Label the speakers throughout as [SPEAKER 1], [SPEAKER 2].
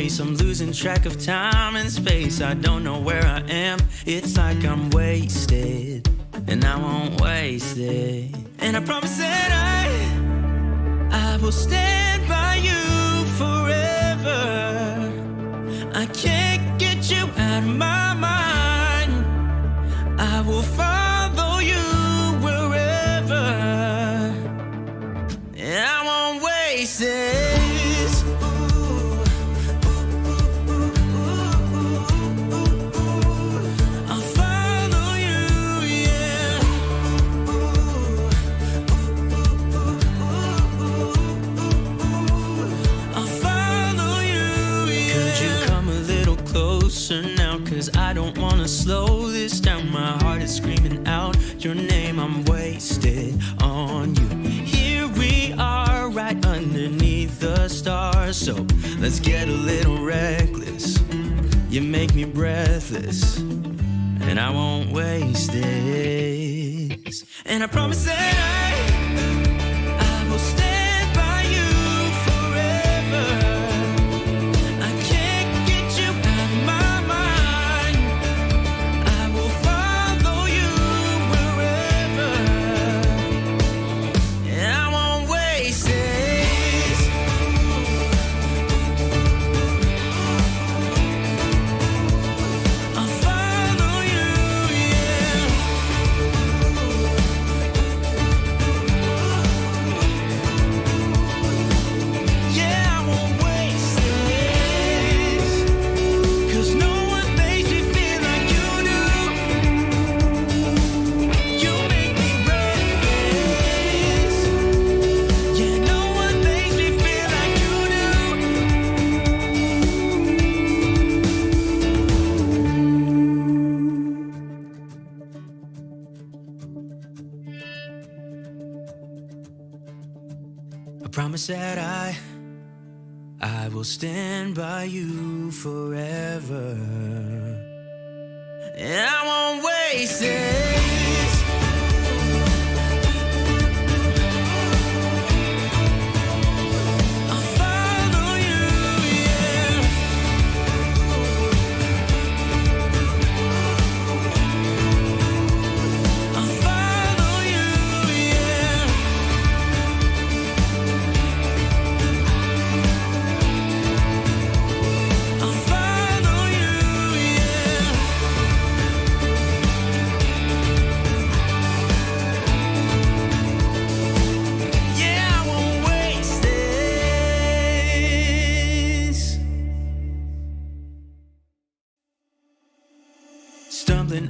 [SPEAKER 1] I'm losing track of time and space. I don't know where I am. It's like I'm wasted, and I won't waste it. And I promise that I will stand by you forever. I can't get you out of my mind. I will follow you wherever, and I won't waste it. Now, cause I don't wanna slow this down. My heart is screaming out your name. I'm wasted on you. Here we are, right underneath the stars. So let's get a little reckless. You make me breathless, and I won't waste this. And I promise that I will stand by you forever. Promise that I will stand by you forever, and I won't waste this.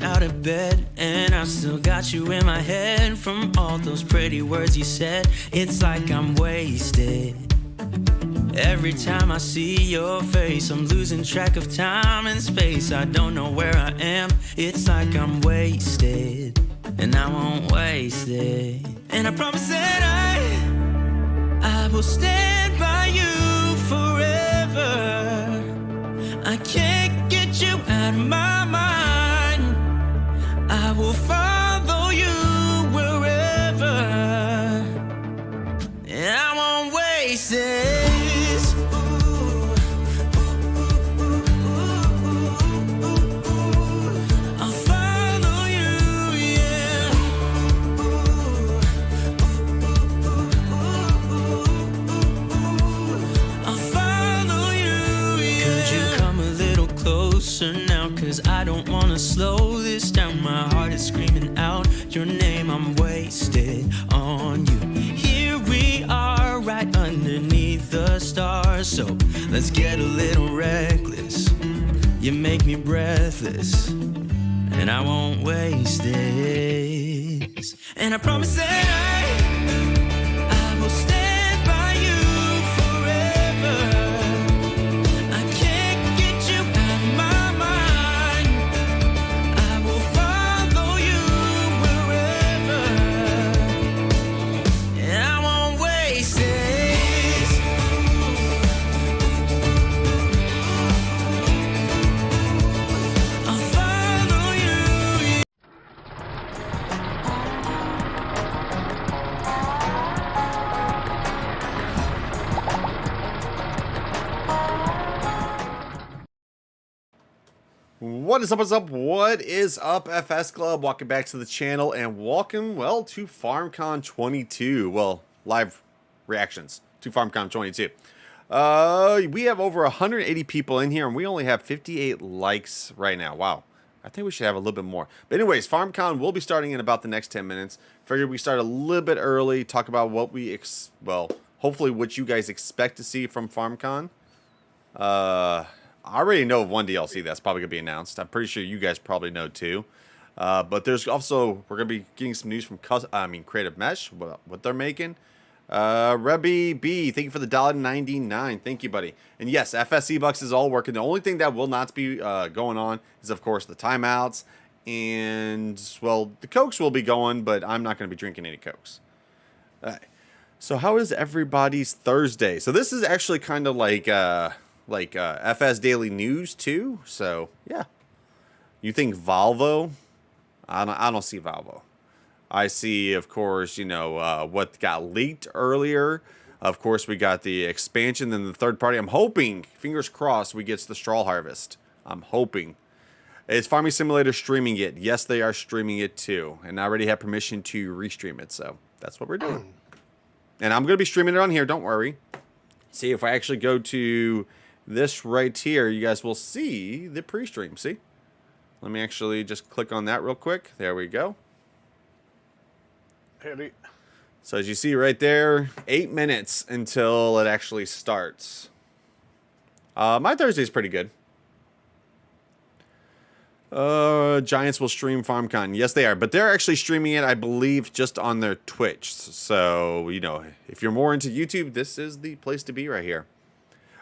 [SPEAKER 1] Out of bed, and I still got you in my head from all those pretty words you said. It's like I'm wasted. Every time I see your face, I'm losing track of time and space. I don't know where I am. It's like I'm wasted, and I won't waste it. And I promise that I will stand by you forever. I can't get you out of my mind. I will follow you wherever, and I won't waste this. I'll follow you, yeah. I'll follow you, yeah. Could you come a little closer now? Cause I don't wanna slow this down. My heart is screaming out your name. I'm wasted on you. Here we are, right underneath the stars. So let's get a little reckless. You make me breathless, and I won't waste this. And I promise that I will stand by you forever.
[SPEAKER 2] What is up, what's up, what is up, FSClub? Welcome back to the channel and welcome, well, to FarmCon 22. Well, live reactions to FarmCon 22. We have over 180 people in here and we only have 58 likes right now. Wow. I think we should have a little bit more. But anyways, FarmCon will be starting in about the next 10 minutes. Figured we start a little bit early, talk about what we, hopefully what you guys expect to see from FarmCon. I already know of one DLC that's probably going to be announced. I'm pretty sure you guys probably know too. But there's also, we're going to be getting some news from Creative Mesh, what they're making. Rebby B, thank you for the $1.99. Thank you, buddy. And yes, FSC Bucks is all working. The only thing that will not be going on is, of course, the timeouts. And, well, the Cokes will be going, but I'm not going to be drinking any Cokes. All right. So how is everybody's Thursday? So this is actually kind of like FS Daily News too. So yeah, you think Volvo? I don't see Volvo. I see, of course, you know what got leaked earlier. Of course, we got the expansion and the third party. I'm hoping, fingers crossed, we get the straw harvest. I'm hoping. Is Farming Simulator streaming it? Yes, they are streaming it too, and I already have permission to restream it. So that's what we're doing. And I'm gonna be streaming it on here. Don't worry. See, if I actually go to this right here, you guys will see the pre-stream. See? Let me actually just click on that real quick. There we go. So as you see right there, 8 minutes until it actually starts. My Thursday's pretty good. Giants will stream FarmCon. Yes, they are. But they're actually streaming it, I believe, just on their Twitch. So, you know, if you're more into YouTube, this is the place to be right here.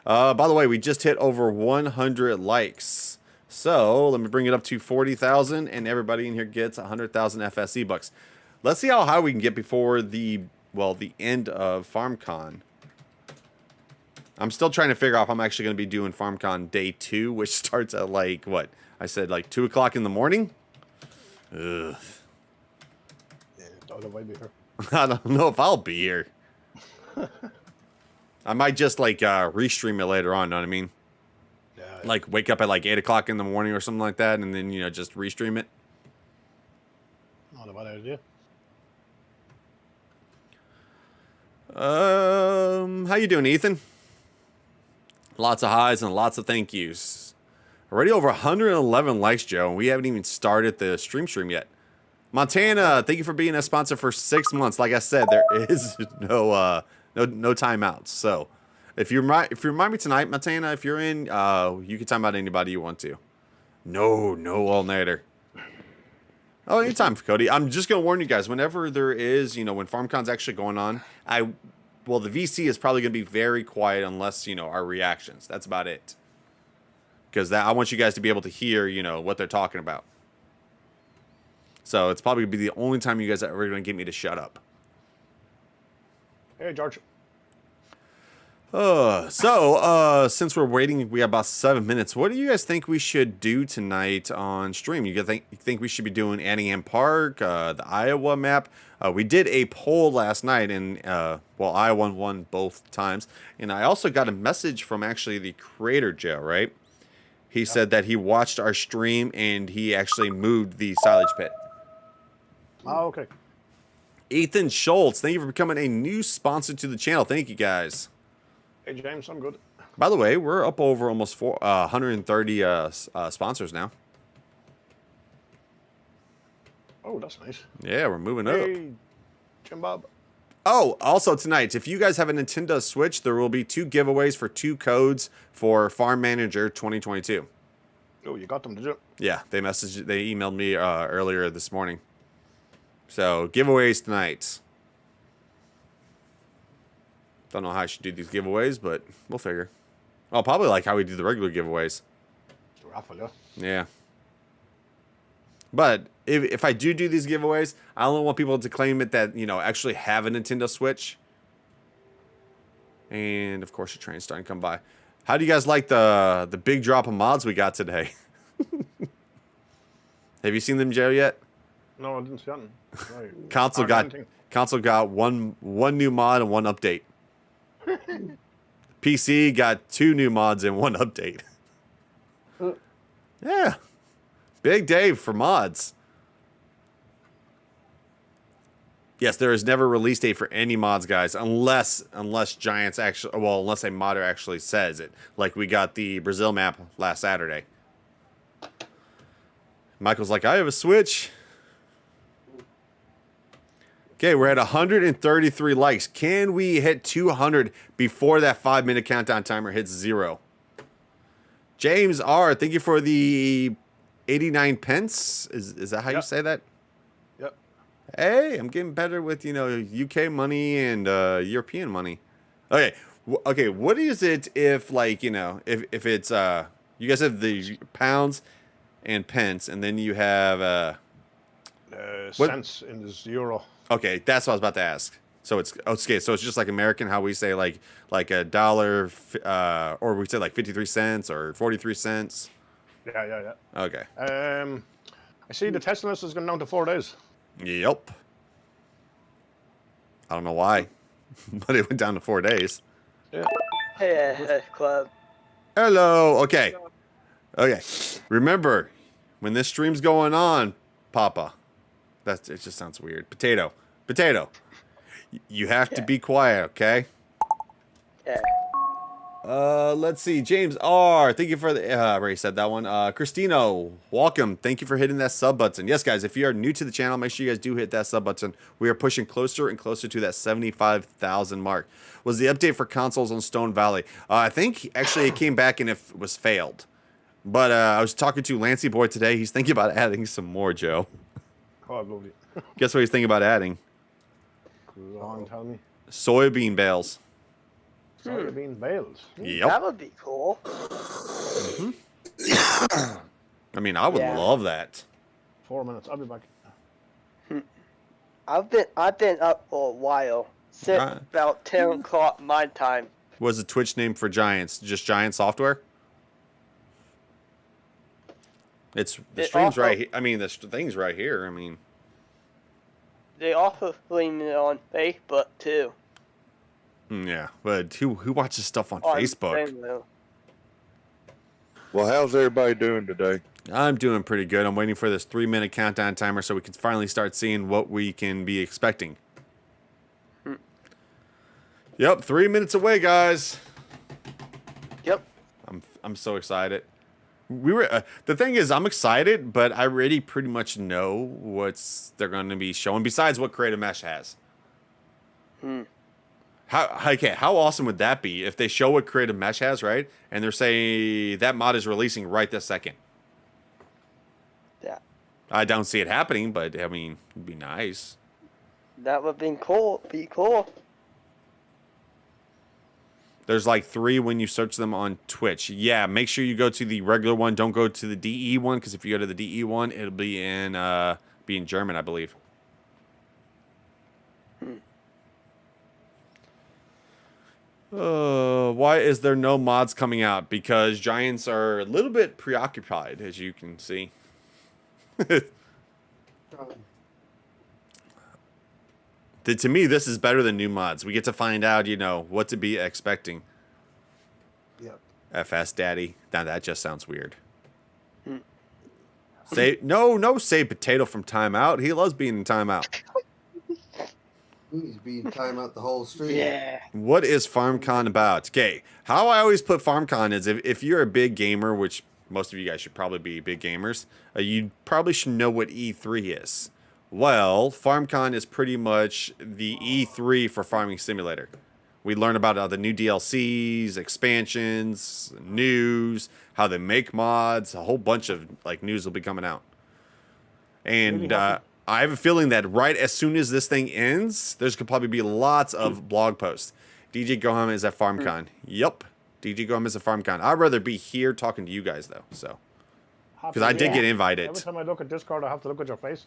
[SPEAKER 2] By the way, we just hit over 100 likes. So let me bring it up to 40,000 and everybody in here gets 100,000 FSC bucks. Let's see how high we can get before the end of FarmCon. I'm still trying to figure out if I'm actually going to be doing FarmCon Day 2, which starts at like, what? I said like 2 o'clock in the morning? Ugh.
[SPEAKER 3] Yeah, I be here.
[SPEAKER 2] I don't know if I'll be here. I might just like restream it later on, know what I mean?
[SPEAKER 3] Yeah.
[SPEAKER 2] Like wake up at like 8 o'clock in the morning or something like that, and then, you know, just restream it.
[SPEAKER 3] Not a bad idea.
[SPEAKER 2] How you doing, Ethan? Lots of highs and lots of thank yous. Already over 111 likes, Joe, and we haven't even started the stream yet. Montana, thank you for being a sponsor for 6 months. Like I said, there is no timeouts. So if you remind me tonight, Montana, if you're in, you can time out anybody you want to. No all-nighter. Oh, anytime, Cody. I'm just gonna warn you guys. Whenever there is, you know, when FarmCon's actually going on, the VC is probably gonna be very quiet unless, you know, our reactions. That's about it. Because I want you guys to be able to hear, you know, what they're talking about. So it's probably gonna be the only time you guys are ever gonna get me to shut up.
[SPEAKER 3] Hey, George.
[SPEAKER 2] Since we're waiting, we have about 7 minutes. What do you guys think we should do tonight on stream? You think we should be doing Alienjim Park, the Iowa map? We did a poll last night, and Iowa won both times. And I also got a message from actually the creator, Joe, right? He said that he watched our stream and he actually moved the silage pit.
[SPEAKER 3] Oh, okay.
[SPEAKER 2] Ethan Schultz, thank you for becoming a new sponsor to the channel. Thank you, guys.
[SPEAKER 3] Hey, James, I'm good.
[SPEAKER 2] By the way, we're up over almost 130 sponsors now.
[SPEAKER 3] Oh, that's nice.
[SPEAKER 2] Yeah, we're moving up.
[SPEAKER 3] Hey, Jim Bob.
[SPEAKER 2] Oh, also tonight, if you guys have a Nintendo Switch, there will be 2 giveaways for 2 codes for Farm Manager 2022.
[SPEAKER 3] Oh, you got them, did you?
[SPEAKER 2] Yeah, they emailed me earlier this morning. So, giveaways tonight. Don't know how I should do these giveaways, but we'll figure. I'll probably like how we do the regular giveaways.
[SPEAKER 3] The raffle, yeah.
[SPEAKER 2] Yeah. But if I do these giveaways, I only want people to claim it that, you know, actually have a Nintendo Switch. And, of course, your train's starting to come by. How do you guys like the big drop of mods we got today? Have you seen them, Joe, yet?
[SPEAKER 3] No, I didn't see them.
[SPEAKER 2] Console got one new mod and 1 update. PC got 2 new mods and 1 update. Yeah. Big day for mods. Yes, there is never a release date for any mods, guys, unless Giants actually, well, unless a modder actually says it. Like we got the Brazil map last Saturday. Michael's like, I have a Switch. Okay, we're at 133 likes. Can we hit 200 before that 5-minute countdown timer hits 0? James R, thank you for the 89 pence. Is that how you say that?
[SPEAKER 3] Yep.
[SPEAKER 2] Hey, I'm getting better with, UK money and European money. Okay. Okay, what is it if, like, if it's, you guys have the pounds and pence, and then you have,
[SPEAKER 3] cents in this euro.
[SPEAKER 2] Okay, that's what I was about to ask. So it's, okay, so it's just like American, how we say, like a dollar, or we say, like, 53 cents or 43 cents.
[SPEAKER 3] Yeah.
[SPEAKER 2] Okay.
[SPEAKER 3] I see the testing list is going down to 4 days.
[SPEAKER 2] Yep. I don't know why, but it went down to 4 days.
[SPEAKER 3] Yeah.
[SPEAKER 4] Hey, club.
[SPEAKER 2] Hello. Okay. Remember, when this stream's going on, Papa, it just sounds weird. Potato. You have to be quiet, okay?
[SPEAKER 4] Yeah.
[SPEAKER 2] Let's see. James R. Thank you for the. I already said that one. Christino, welcome. Thank you for hitting that sub button. Yes, guys, if you are new to the channel, make sure you guys do hit that sub button. We are pushing closer and closer to that 75,000 mark. Was the update for consoles on Stone Valley? I think actually it came back and it was failed. But I was talking to Lancey Boy today. He's thinking about adding some more, Joe.
[SPEAKER 3] Oh, lovely.
[SPEAKER 2] Guess what he's thinking about adding?
[SPEAKER 3] Go on, tell me.
[SPEAKER 2] Soybean bales.
[SPEAKER 3] Soybean bales.
[SPEAKER 2] Yep.
[SPEAKER 4] That would be cool.
[SPEAKER 2] I mean, I would love that.
[SPEAKER 3] 4 minutes. I'll be back.
[SPEAKER 4] I've been up for a while. Since about 10 o'clock my time.
[SPEAKER 2] What's the Twitch name for Giants? Just Giant Software? It's the stream's
[SPEAKER 4] also,
[SPEAKER 2] right here. I mean, the thing's right here. I mean,
[SPEAKER 4] they also stream it on Facebook too.
[SPEAKER 2] Yeah, but who watches stuff on Facebook?
[SPEAKER 4] Venmo.
[SPEAKER 5] Well, how's everybody doing today?
[SPEAKER 2] I'm doing pretty good. I'm waiting for this 3-minute countdown timer so we can finally start seeing what we can be expecting. Yep, 3 minutes away, guys.
[SPEAKER 4] Yep.
[SPEAKER 2] I'm so excited. The thing is, I'm excited, but I already pretty much know what they're going to be showing. Besides what Creative Mesh has. How awesome would that be if they show what Creative Mesh has, right? And they're saying that mod is releasing right this second.
[SPEAKER 4] Yeah.
[SPEAKER 2] I don't see it happening, but I mean, it'd be nice.
[SPEAKER 4] That would be cool.
[SPEAKER 2] There's like 3 when you search them on Twitch. Yeah, make sure you go to the regular one. Don't go to the DE one, because if you go to the DE one, it'll be in German, I believe. Why is there no mods coming out? Because Giants are a little bit preoccupied, as you can see. To me, this is better than new mods. We get to find out, what to be expecting.
[SPEAKER 6] Yep.
[SPEAKER 2] FS Daddy. Now that just sounds weird. Say Potato from timeout. He loves being in timeout.
[SPEAKER 6] He's being timeout the whole stream.
[SPEAKER 4] Yeah.
[SPEAKER 2] What is FarmCon about? Okay, how I always put FarmCon is if you're a big gamer, which most of you guys should probably be big gamers, you probably should know what E3 is. Well, FarmCon is pretty much the E3 for Farming Simulator. We learn about the new DLCs, expansions, news, how they make mods. A whole bunch of news will be coming out. And I have a feeling that right as soon as this thing ends, there's could probably be lots of blog posts. DJ Goham is at FarmCon. Yep, DJ Goham is at FarmCon. I'd rather be here talking to you guys though, so because I did get invited.
[SPEAKER 3] Every time I look at Discord, I have to look at your face.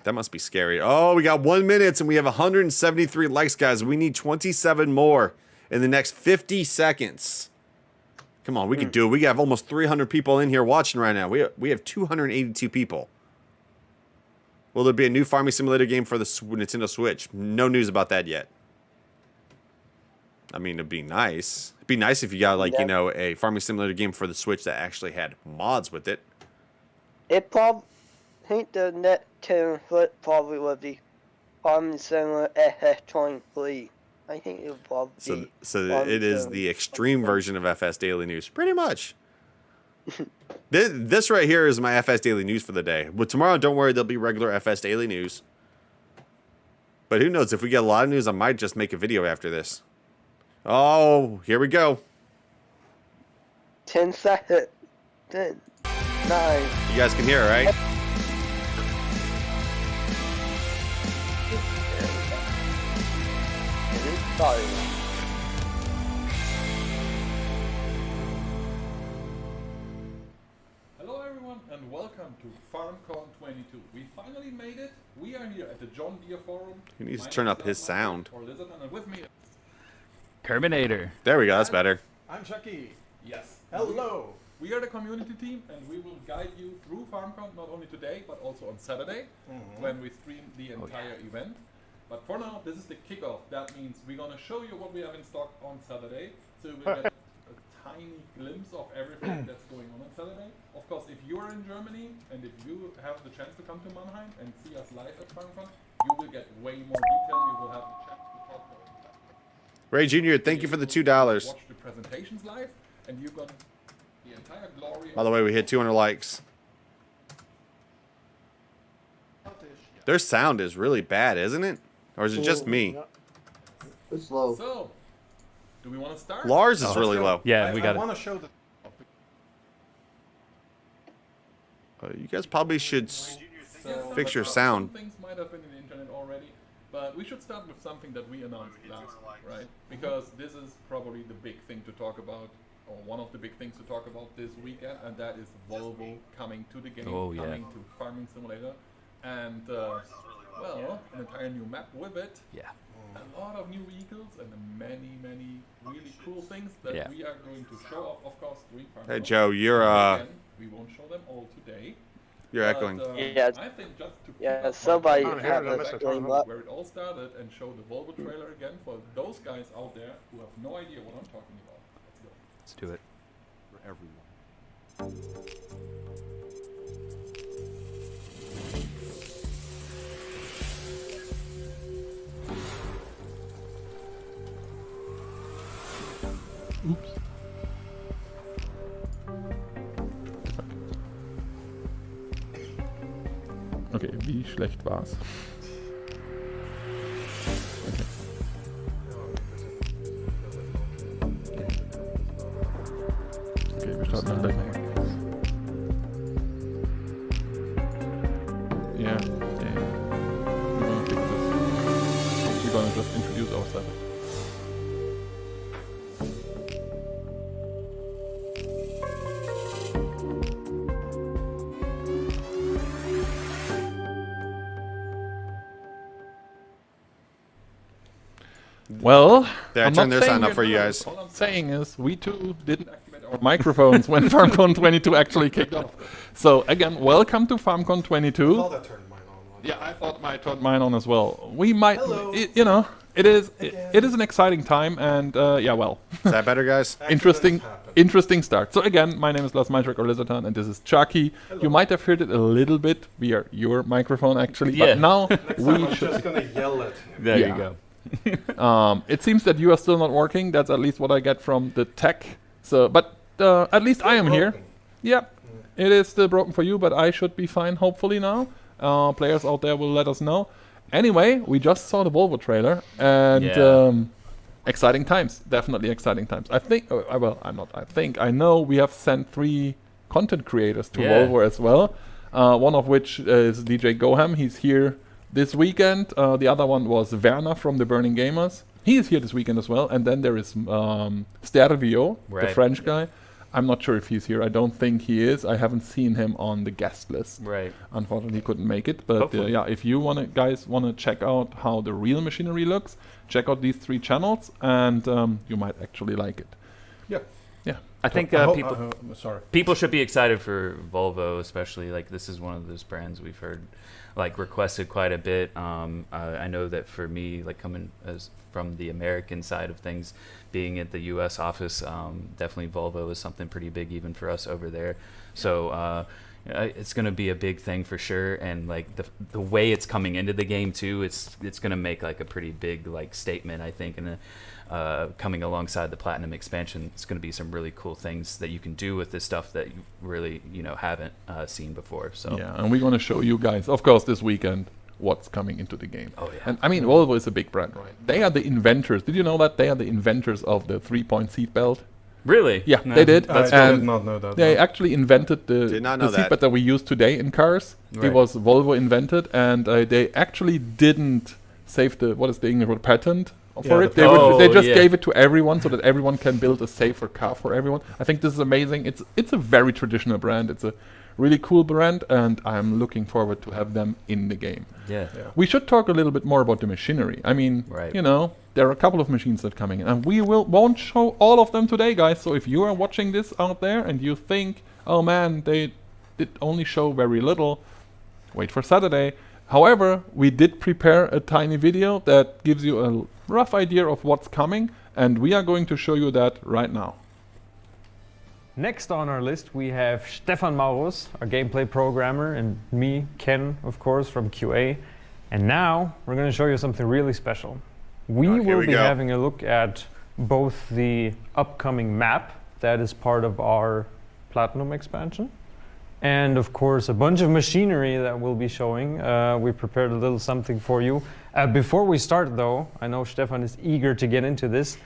[SPEAKER 2] That must be scary. Oh, we got 1 minute and we have 173 likes, guys. We need 27 more in the next 50 seconds. Come on, we can do it. We have almost 300 people in here watching right now. We have 282 people. Will there be a new Farming Simulator game for the Nintendo Switch? No news about that yet. I mean, it'd be nice. It'd be nice if you got, like,
[SPEAKER 4] Yeah.
[SPEAKER 2] you know, a farming simulator game for the Switch that actually had mods with it.
[SPEAKER 4] It probably, I think the net template probably would be Farming Simulator FS23. I think it would probably be.
[SPEAKER 2] So
[SPEAKER 4] Farming
[SPEAKER 2] it is
[SPEAKER 4] Simulator.
[SPEAKER 2] the extreme version of FS Daily News, pretty much. This right here is my FS Daily News for the day. But tomorrow, don't worry, there'll be regular FS Daily News. But who knows? If we get a lot of news, I might just make a video after this. Oh, here we go.
[SPEAKER 4] 10 seconds. 10, 9.
[SPEAKER 2] You guys can hear it, right?
[SPEAKER 4] Sorry.
[SPEAKER 7] Hello everyone and welcome to FarmCon 22. We finally made it. We are here at the John Deere Forum.
[SPEAKER 2] He needs to
[SPEAKER 7] My
[SPEAKER 2] turn
[SPEAKER 7] name
[SPEAKER 2] up
[SPEAKER 7] is
[SPEAKER 2] his
[SPEAKER 7] Lars
[SPEAKER 2] sound.
[SPEAKER 7] Or Lizard, and with me.
[SPEAKER 8] Terminator.
[SPEAKER 2] There we go. That's better.
[SPEAKER 3] I'm Chucky.
[SPEAKER 7] Yes.
[SPEAKER 3] Hello.
[SPEAKER 7] We are the community team and we will guide you through FarmCon not only today but also on Saturday when we stream the entire event. But for now, this is the kickoff. That means we're gonna show you what we have in stock on Saturday. So you will get a tiny glimpse of everything that's going on Saturday. Of course, if you are in Germany and if you have the chance to come to Mannheim and see us live at FarmCon, you will get way more detail. You will have the chance to talk about
[SPEAKER 2] Ray Jr., thank you for the $2.
[SPEAKER 7] watch the presentations live, and you got the entire glory.
[SPEAKER 2] By the way, we hit 200 likes. Their sound is really bad, isn't it? Or is it just me?
[SPEAKER 6] It's low.
[SPEAKER 7] So, do we want to start?
[SPEAKER 2] Lars is really low.
[SPEAKER 8] Yeah, we got
[SPEAKER 3] I
[SPEAKER 8] it.
[SPEAKER 3] want to show the.
[SPEAKER 2] You guys probably should fix your sound.
[SPEAKER 7] Some things might have been in the internet already, but we should start with something that we announced last week, right? Because this is probably the big thing to talk about, or one of the big things to talk about this weekend, and that is Volvo coming to the game,
[SPEAKER 8] Oh, yeah.
[SPEAKER 7] coming to Farming Simulator, and well, an entire new map with it.
[SPEAKER 8] Yeah.
[SPEAKER 7] A lot of new vehicles and many, many really cool things that
[SPEAKER 8] Yeah.
[SPEAKER 7] we are going to show off, of course, during FarmCon.
[SPEAKER 2] Hey, Joe, you're
[SPEAKER 7] Again, we won't show them all today.
[SPEAKER 2] you're
[SPEAKER 7] But,
[SPEAKER 2] echoing.
[SPEAKER 4] Yes.
[SPEAKER 7] I think just to
[SPEAKER 4] Yeah,
[SPEAKER 7] kick off
[SPEAKER 4] somebody
[SPEAKER 7] FarmCon,
[SPEAKER 3] have
[SPEAKER 7] go
[SPEAKER 3] a
[SPEAKER 7] back
[SPEAKER 3] Mr.
[SPEAKER 7] to
[SPEAKER 4] up.
[SPEAKER 7] where it all started and show the Volvo trailer again for those guys out there who have no idea what I'm talking about. Let's go.
[SPEAKER 8] Let's do it.
[SPEAKER 2] For everyone.
[SPEAKER 7] Oops. Okay, wie schlecht war's? Okay. Okay, wir starten dann gleich nochmal. Yeah. We're gonna fix this. We're gonna just introduce ourselves. Well,
[SPEAKER 2] There, I
[SPEAKER 7] I'm
[SPEAKER 2] turned
[SPEAKER 7] not
[SPEAKER 2] their
[SPEAKER 7] saying
[SPEAKER 2] sound up
[SPEAKER 7] we're
[SPEAKER 2] for you
[SPEAKER 7] not.
[SPEAKER 2] guys.
[SPEAKER 7] All I'm saying is we too didn't activate our microphones when FarmCon 22 actually kicked off. So again, welcome to FarmCon 22.
[SPEAKER 3] Oh, that turned mine on.
[SPEAKER 7] Yeah, I thought I turned mine on as well. We might, you know, it is an exciting time, and yeah, well,
[SPEAKER 2] Is that better, guys?
[SPEAKER 7] interesting start. So again, my name is Lars Meitrek or Lizardton, and this is Chucky. You might have heard it a little bit via your microphone actually,
[SPEAKER 8] Yeah.
[SPEAKER 7] but now we
[SPEAKER 3] I'm
[SPEAKER 7] should.
[SPEAKER 3] just gonna yell at him.
[SPEAKER 8] There
[SPEAKER 7] Yeah.
[SPEAKER 8] you go.
[SPEAKER 7] It seems that you are still not working. That's at least what I get from the tech. So, but at least I am here.
[SPEAKER 3] Broken.
[SPEAKER 7] Yeah, it is still broken for you, but I should be fine hopefully now. Players out there will let us know. Anyway, we just saw the Volvo trailer, and
[SPEAKER 8] Yeah.
[SPEAKER 7] exciting times. Definitely exciting times. I think. Well, I'm not. I think I know we have sent 3 content creators to
[SPEAKER 8] Yeah.
[SPEAKER 7] Volvo as well. One of which is DJ Goham. He's here this weekend. The other one was Werner from the Burning Gamers. He is here this weekend as well. And then there is Stervio, the
[SPEAKER 8] Right.
[SPEAKER 7] French guy. I'm not sure if he's here. I don't think he is. I haven't seen him on the guest list.
[SPEAKER 8] Right.
[SPEAKER 7] Unfortunately, he couldn't make it. But
[SPEAKER 8] Hopefully.
[SPEAKER 7] yeah, if you guys want to check out how the real machinery looks, check out these 3 channels, and you might actually like it.
[SPEAKER 3] Yeah.
[SPEAKER 5] Yeah.
[SPEAKER 8] I think
[SPEAKER 7] Sorry.
[SPEAKER 8] people should be excited for Volvo, especially. Like, this is one of those brands we've heard like requested quite a bit. I know that for me, like coming as from the American side of things, being at the U.S. office, definitely Volvo is something pretty big even for us over there. So it's going to be a big thing for sure, and like the way it's coming into the game too, it's going to make like a pretty big like statement, I think, and coming alongside the Platinum expansion, it's going to be some really cool things that you can do with this stuff that you really haven't seen before. So
[SPEAKER 9] yeah, and we're going to show you guys, of course, this weekend what's coming into the game.
[SPEAKER 8] Oh yeah,
[SPEAKER 9] and I mean Volvo is a big brand, right? They are the inventors. Did you know that they are the inventors of the 3-point seat belt?
[SPEAKER 8] Really?
[SPEAKER 9] Yeah,
[SPEAKER 8] No.
[SPEAKER 9] they did.
[SPEAKER 3] I did not know that.
[SPEAKER 9] They actually invented
[SPEAKER 2] Did not know
[SPEAKER 9] the
[SPEAKER 2] that.
[SPEAKER 9] seatbelt that we use today in cars.
[SPEAKER 8] Right.
[SPEAKER 9] It was Volvo invented, and they actually didn't save the, what is the English word, patent for
[SPEAKER 3] Yeah,
[SPEAKER 9] it.
[SPEAKER 3] the
[SPEAKER 9] They just
[SPEAKER 8] yeah.
[SPEAKER 9] gave it to everyone so that everyone can build a safer car for everyone. I think this is amazing. It's a very traditional brand. It's a really cool brand, and I'm looking forward to have them in the game.
[SPEAKER 8] Yeah.
[SPEAKER 9] We should talk a little bit more about the machinery. I mean,
[SPEAKER 8] Right.
[SPEAKER 9] there are a couple of machines that are coming in, and we won't show all of them today, guys. So if you are watching this out there and you think, oh man, they did only show very little, wait for Saturday. However, we did prepare a tiny video that gives you a rough idea of what's coming, and we are going to show you that right now.
[SPEAKER 10] Next on our list, we have Stefan Maurus, our gameplay programmer, and me, Ken, of course, from QA. And now we're going to show you something really special. We will be having a look at both the upcoming map that is part of our Platinum expansion, and of course a bunch of machinery that we'll be showing. We prepared a little something for you. Before we start though, I know Stefan is eager to get into this.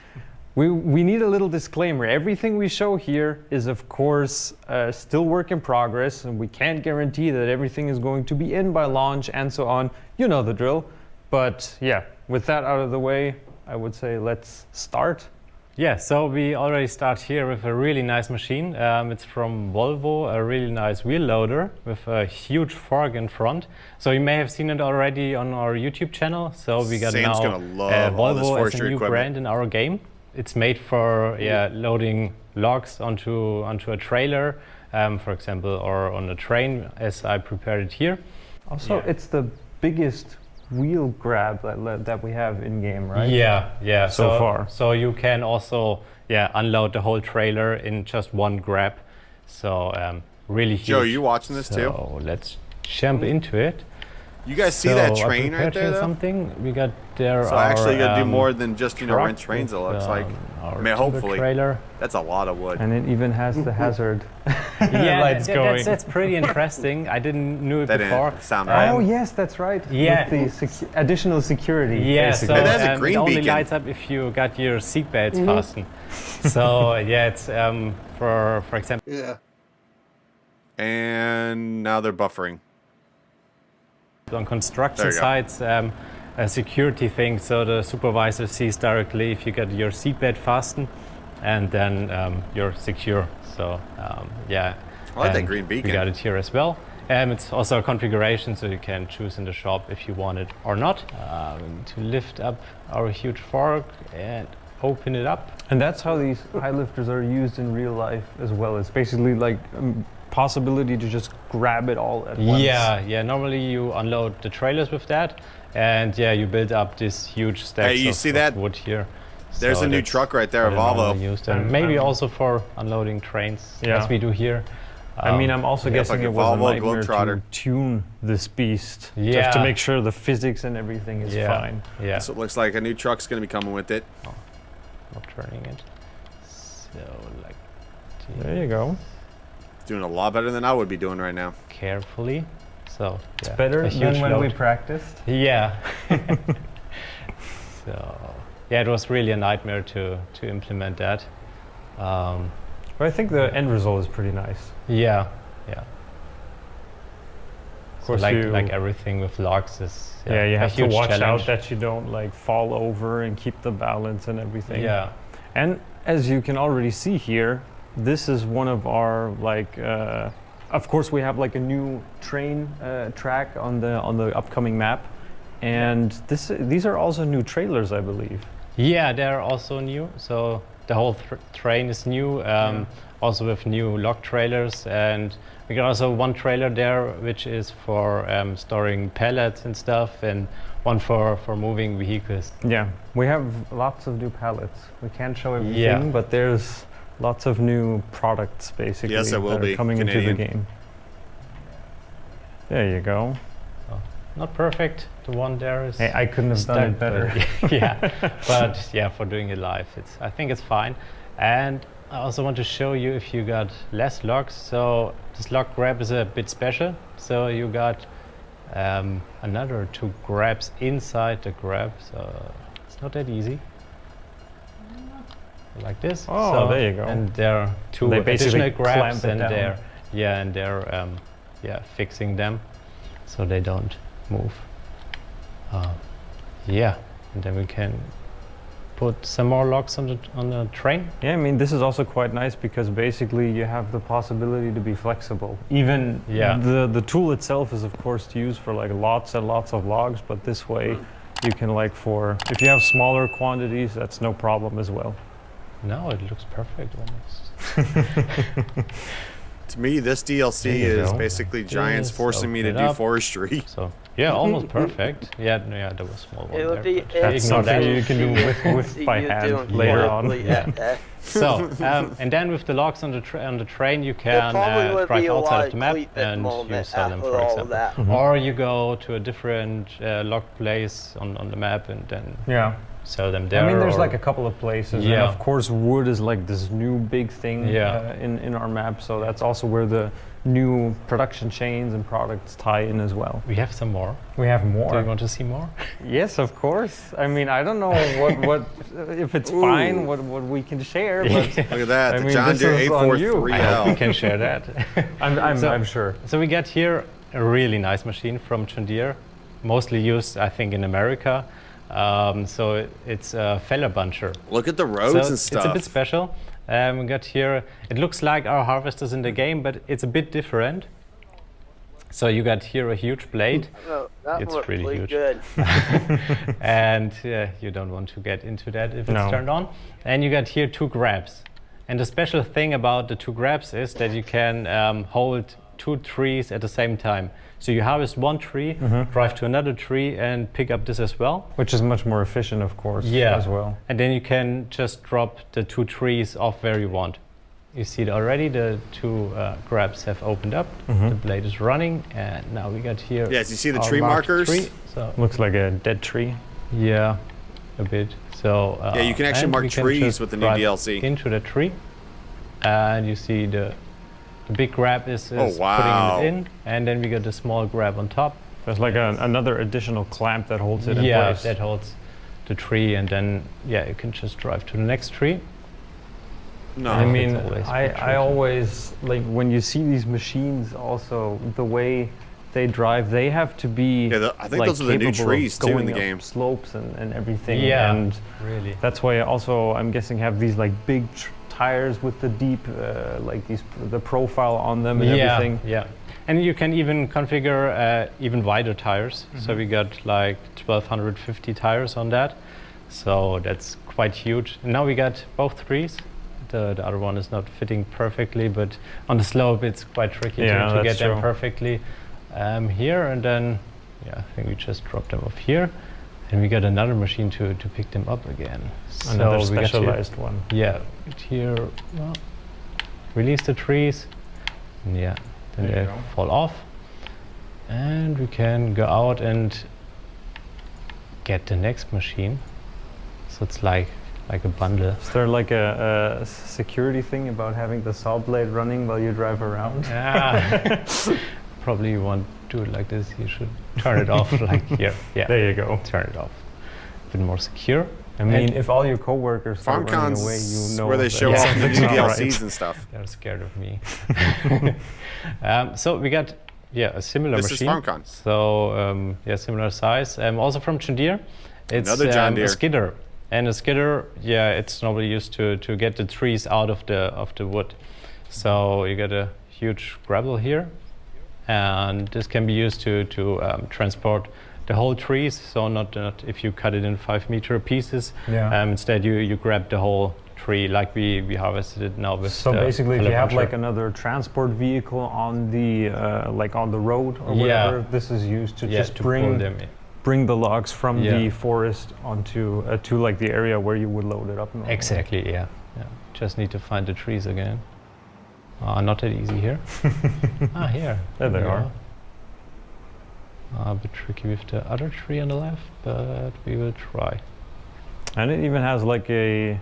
[SPEAKER 10] We need a little disclaimer. Everything we show here is of course still work in progress, and we can't guarantee that everything is going to be in by launch and so on. You know the drill. But yeah, with that out of the way, I would say let's start.
[SPEAKER 11] Yeah, so we already start here with a really nice machine. It's from Volvo, a really nice wheel loader with a huge fork in front. So you may have seen it already on our YouTube channel. So we got
[SPEAKER 2] Sam's
[SPEAKER 11] now
[SPEAKER 2] gonna love all this
[SPEAKER 11] Volvo as a
[SPEAKER 2] forestry
[SPEAKER 11] new
[SPEAKER 2] equipment.
[SPEAKER 11] brand in our game. It's made for loading logs onto a trailer, for example, or on a train, as I prepared it here.
[SPEAKER 10] Also, it's the biggest wheel grab that we have in game, right?
[SPEAKER 11] Yeah.
[SPEAKER 10] So far.
[SPEAKER 11] So you can also unload the whole trailer in just one grab. So really huge.
[SPEAKER 2] Joe, you watching this too?
[SPEAKER 11] So let's jump into it.
[SPEAKER 2] You guys see that
[SPEAKER 11] So I
[SPEAKER 2] train right
[SPEAKER 11] prepared
[SPEAKER 2] there,
[SPEAKER 11] here
[SPEAKER 2] though?
[SPEAKER 11] something. We got there.
[SPEAKER 2] So actually, you gotta do
[SPEAKER 11] our,
[SPEAKER 2] more than just
[SPEAKER 11] truck
[SPEAKER 2] rent trains. It
[SPEAKER 11] with,
[SPEAKER 2] looks like. I
[SPEAKER 11] our
[SPEAKER 2] mean,
[SPEAKER 11] timber
[SPEAKER 2] hopefully,
[SPEAKER 11] trailer.
[SPEAKER 2] that's a lot of wood.
[SPEAKER 10] And it even has the hazard
[SPEAKER 11] Yeah,
[SPEAKER 10] lights going.
[SPEAKER 11] that's pretty interesting. I didn't knew it
[SPEAKER 2] That
[SPEAKER 11] before.
[SPEAKER 2] didn't sound right.
[SPEAKER 10] Oh yes, that's right.
[SPEAKER 11] Yeah.
[SPEAKER 10] With the additional security.
[SPEAKER 11] Yeah,
[SPEAKER 10] basically.
[SPEAKER 11] so
[SPEAKER 2] It has a green
[SPEAKER 11] it only
[SPEAKER 2] beacon.
[SPEAKER 11] lights up if you got your seatbelts fastened. So yeah, it's for example.
[SPEAKER 6] Yeah.
[SPEAKER 2] And now they're buffering.
[SPEAKER 11] On construction
[SPEAKER 2] There you go.
[SPEAKER 11] sites, a security thing, so the supervisor sees directly if you get your seatbelt fastened, and then you're secure. So yeah,
[SPEAKER 2] I like that
[SPEAKER 11] and
[SPEAKER 2] green beacon.
[SPEAKER 11] We got it here as well. It's also a configuration, so you can choose in the shop if you want it or not. To lift up our huge fork and open it up.
[SPEAKER 10] And that's how these high lifters are used in real life as well. It's basically like possibility to just grab it all at once.
[SPEAKER 11] Yeah. Normally you unload the trailers with that, and yeah, you build up this huge stacks
[SPEAKER 2] Hey, you see that?
[SPEAKER 11] of wood here.
[SPEAKER 2] There's
[SPEAKER 11] So
[SPEAKER 2] a new
[SPEAKER 11] that's
[SPEAKER 2] truck right there,
[SPEAKER 11] what
[SPEAKER 2] a
[SPEAKER 11] I normally
[SPEAKER 2] Volvo.
[SPEAKER 11] used, and maybe also for unloading trains,
[SPEAKER 10] Yeah.
[SPEAKER 11] as we do here.
[SPEAKER 10] I mean, I'm also guessing
[SPEAKER 2] like a
[SPEAKER 10] it was a
[SPEAKER 2] Volvo
[SPEAKER 10] nightmare to
[SPEAKER 2] Globetrotter.
[SPEAKER 10] tune this beast, just
[SPEAKER 11] Yeah.
[SPEAKER 10] to make sure the physics and everything is fine.
[SPEAKER 11] Yeah.
[SPEAKER 2] So it looks like a new truck's gonna be coming with it.
[SPEAKER 11] Not turning it. So like
[SPEAKER 10] There you go.
[SPEAKER 2] Doing a lot better than I would be doing right now.
[SPEAKER 11] carefully. So
[SPEAKER 10] It's
[SPEAKER 11] yeah,
[SPEAKER 10] better
[SPEAKER 11] a huge
[SPEAKER 10] than when we
[SPEAKER 11] load.
[SPEAKER 10] practiced.
[SPEAKER 11] Yeah. So yeah, it was really a nightmare to implement that.
[SPEAKER 10] But I think the end result is pretty nice.
[SPEAKER 11] Yeah.
[SPEAKER 10] Of course,
[SPEAKER 11] so like everything with logs is
[SPEAKER 10] you
[SPEAKER 11] a
[SPEAKER 10] have to
[SPEAKER 11] huge
[SPEAKER 10] watch
[SPEAKER 11] challenge.
[SPEAKER 10] out that you don't like fall over and keep the balance and everything.
[SPEAKER 11] Yeah.
[SPEAKER 10] And as you can already see here, this is one of our like. Of course, we have like a new train track on the upcoming map, and these are also new trailers, I believe.
[SPEAKER 11] Yeah, they're also new. So the whole train is new, also with new log trailers, and we got also one trailer there which is for storing pallets and stuff, and one for moving vehicles.
[SPEAKER 10] Yeah, we have lots of new pallets. We can't show everything, but there's lots of new products basically
[SPEAKER 2] Yes, it will
[SPEAKER 10] that
[SPEAKER 2] be
[SPEAKER 10] are coming
[SPEAKER 2] Canadian.
[SPEAKER 10] into the game. There you go.
[SPEAKER 11] So, not perfect. The one there is.
[SPEAKER 10] Hey, I couldn't have done it better.
[SPEAKER 11] Yeah, but yeah, for doing it live, I think it's fine. And I also want to show you if you got less logs. So this log grab is a bit special. So you got another 2 grabs inside the grab. So it's not that easy. Like this.
[SPEAKER 10] Oh,
[SPEAKER 11] so,
[SPEAKER 10] there you go.
[SPEAKER 11] And there are 2 additional grabs, and they're fixing them so they don't move. And then we can put some more logs on the train.
[SPEAKER 10] Yeah, I mean, this is also quite nice because basically you have the possibility to be flexible. Even the tool itself is of course to use for like lots and lots of logs, but this way you can if you have smaller quantities, that's no problem as well.
[SPEAKER 11] No, it looks perfect almost.
[SPEAKER 2] To me, this DLC is basically Giants forcing me to do forestry.
[SPEAKER 11] So yeah, almost perfect. Yeah, there was a small one.
[SPEAKER 4] It would be
[SPEAKER 10] That's something you can do with by hand later on.
[SPEAKER 11] So and then with the logs on the train, you can drive outside of the map and you sell them, for example. Or you go to a different log place on the map and then sell them there.
[SPEAKER 10] I mean, there's like a couple of places, and of course wood is like this new big thing in our map, so that's also where the new production chains and products tie in as well.
[SPEAKER 11] We have some more.
[SPEAKER 10] We have more.
[SPEAKER 11] Do you want to see more?
[SPEAKER 10] Yes, of course. I mean, I don't know what if it's fine, what we can share, but
[SPEAKER 2] look at that, the John Deere 843L.
[SPEAKER 11] I hope we can share that.
[SPEAKER 10] I'm sure.
[SPEAKER 11] So we got here a really nice machine from John Deere, mostly used, I think, in America. So it's a feller buncher.
[SPEAKER 2] Look at the roads and stuff.
[SPEAKER 11] It's a bit special. We got here, it looks like our harvesters in the game, but it's a bit different. So you got here a huge blade.
[SPEAKER 4] Oh, that
[SPEAKER 11] it's really huge.
[SPEAKER 4] Good.
[SPEAKER 11] And you don't want to get into that if it's turned on. And you got here 2 grabs. And the special thing about the 2 grabs is that you can hold 2 trees at the same time. So you harvest 1 tree, drive to another tree, and pick up this as well.
[SPEAKER 10] Which is much more efficient, of course, as well.
[SPEAKER 11] And then you can just drop the 2 trees off where you want. You see it already, the 2 grabs have opened up, the blade is running, and now we got here.
[SPEAKER 2] Yes, you see the tree markers?
[SPEAKER 11] So
[SPEAKER 10] looks like a dead tree.
[SPEAKER 11] Yeah, a bit. So
[SPEAKER 2] yeah, you can actually mark trees with the new DLC.
[SPEAKER 11] Into the tree, and you see the big grab is putting it in, and then we got the small grab on top.
[SPEAKER 10] There's like another additional clamp that holds it in place.
[SPEAKER 11] Yeah, that holds the tree, and then you can just drive to the next tree.
[SPEAKER 10] No, I mean, I always like when you see these machines. Also, the way they drive, they have to be.
[SPEAKER 2] Yeah, I think those are the new trees too in the game.
[SPEAKER 10] Slopes and everything.
[SPEAKER 11] Yeah,
[SPEAKER 10] and
[SPEAKER 11] really.
[SPEAKER 10] That's why also I'm guessing have these like big tires with the deep, like the profile on them and everything.
[SPEAKER 11] Yeah, and you can even configure even wider tires. So we got like 1250 tires on that. So that's quite huge. And now we got both trees. The other one is not fitting perfectly, but on the slope it's quite tricky to get them perfectly here. And then, I think we just dropped them off here. And we got another machine to pick them up again.
[SPEAKER 10] Another specialized one.
[SPEAKER 11] Yeah, here, release the trees. And then they fall off. And we can go out and get the next machine. So it's like a bundle.
[SPEAKER 10] Is there like a security thing about having the saw blade running while you drive around?
[SPEAKER 11] Yeah. Probably you won't do it like this. You should turn it off like here. Yeah.
[SPEAKER 10] There you go.
[SPEAKER 11] Turn it off. A bit more secure.
[SPEAKER 10] I mean, if all your coworkers start running away, you know
[SPEAKER 2] where they show off the new DLCs and stuff.
[SPEAKER 11] They're scared of me. So we got a similar machine.
[SPEAKER 2] This is FarmCon.
[SPEAKER 11] So similar size. Also from John Deere. It's
[SPEAKER 2] another John Deere.
[SPEAKER 11] A skidder. And a skidder, it's normally used to get the trees out of the wood. So you get a huge gravel here, and this can be used to transport the whole trees. So not if you cut it in 5 meter pieces. Instead, you grab the whole tree like we harvested it now with.
[SPEAKER 10] So
[SPEAKER 11] the
[SPEAKER 10] basically, if you have
[SPEAKER 11] Alienjim.
[SPEAKER 10] like another transport vehicle on the on the road or whatever, this is used to just
[SPEAKER 11] to
[SPEAKER 10] bring
[SPEAKER 11] pull them in.
[SPEAKER 10] bring the logs from the forest onto to like the area where you would load it up. Normally.
[SPEAKER 11] Exactly. Yeah. Just need to find the trees again. Not that easy here. Here.
[SPEAKER 10] There they are.
[SPEAKER 11] A bit tricky with the other tree on the left, but we will try.
[SPEAKER 10] And it even has like a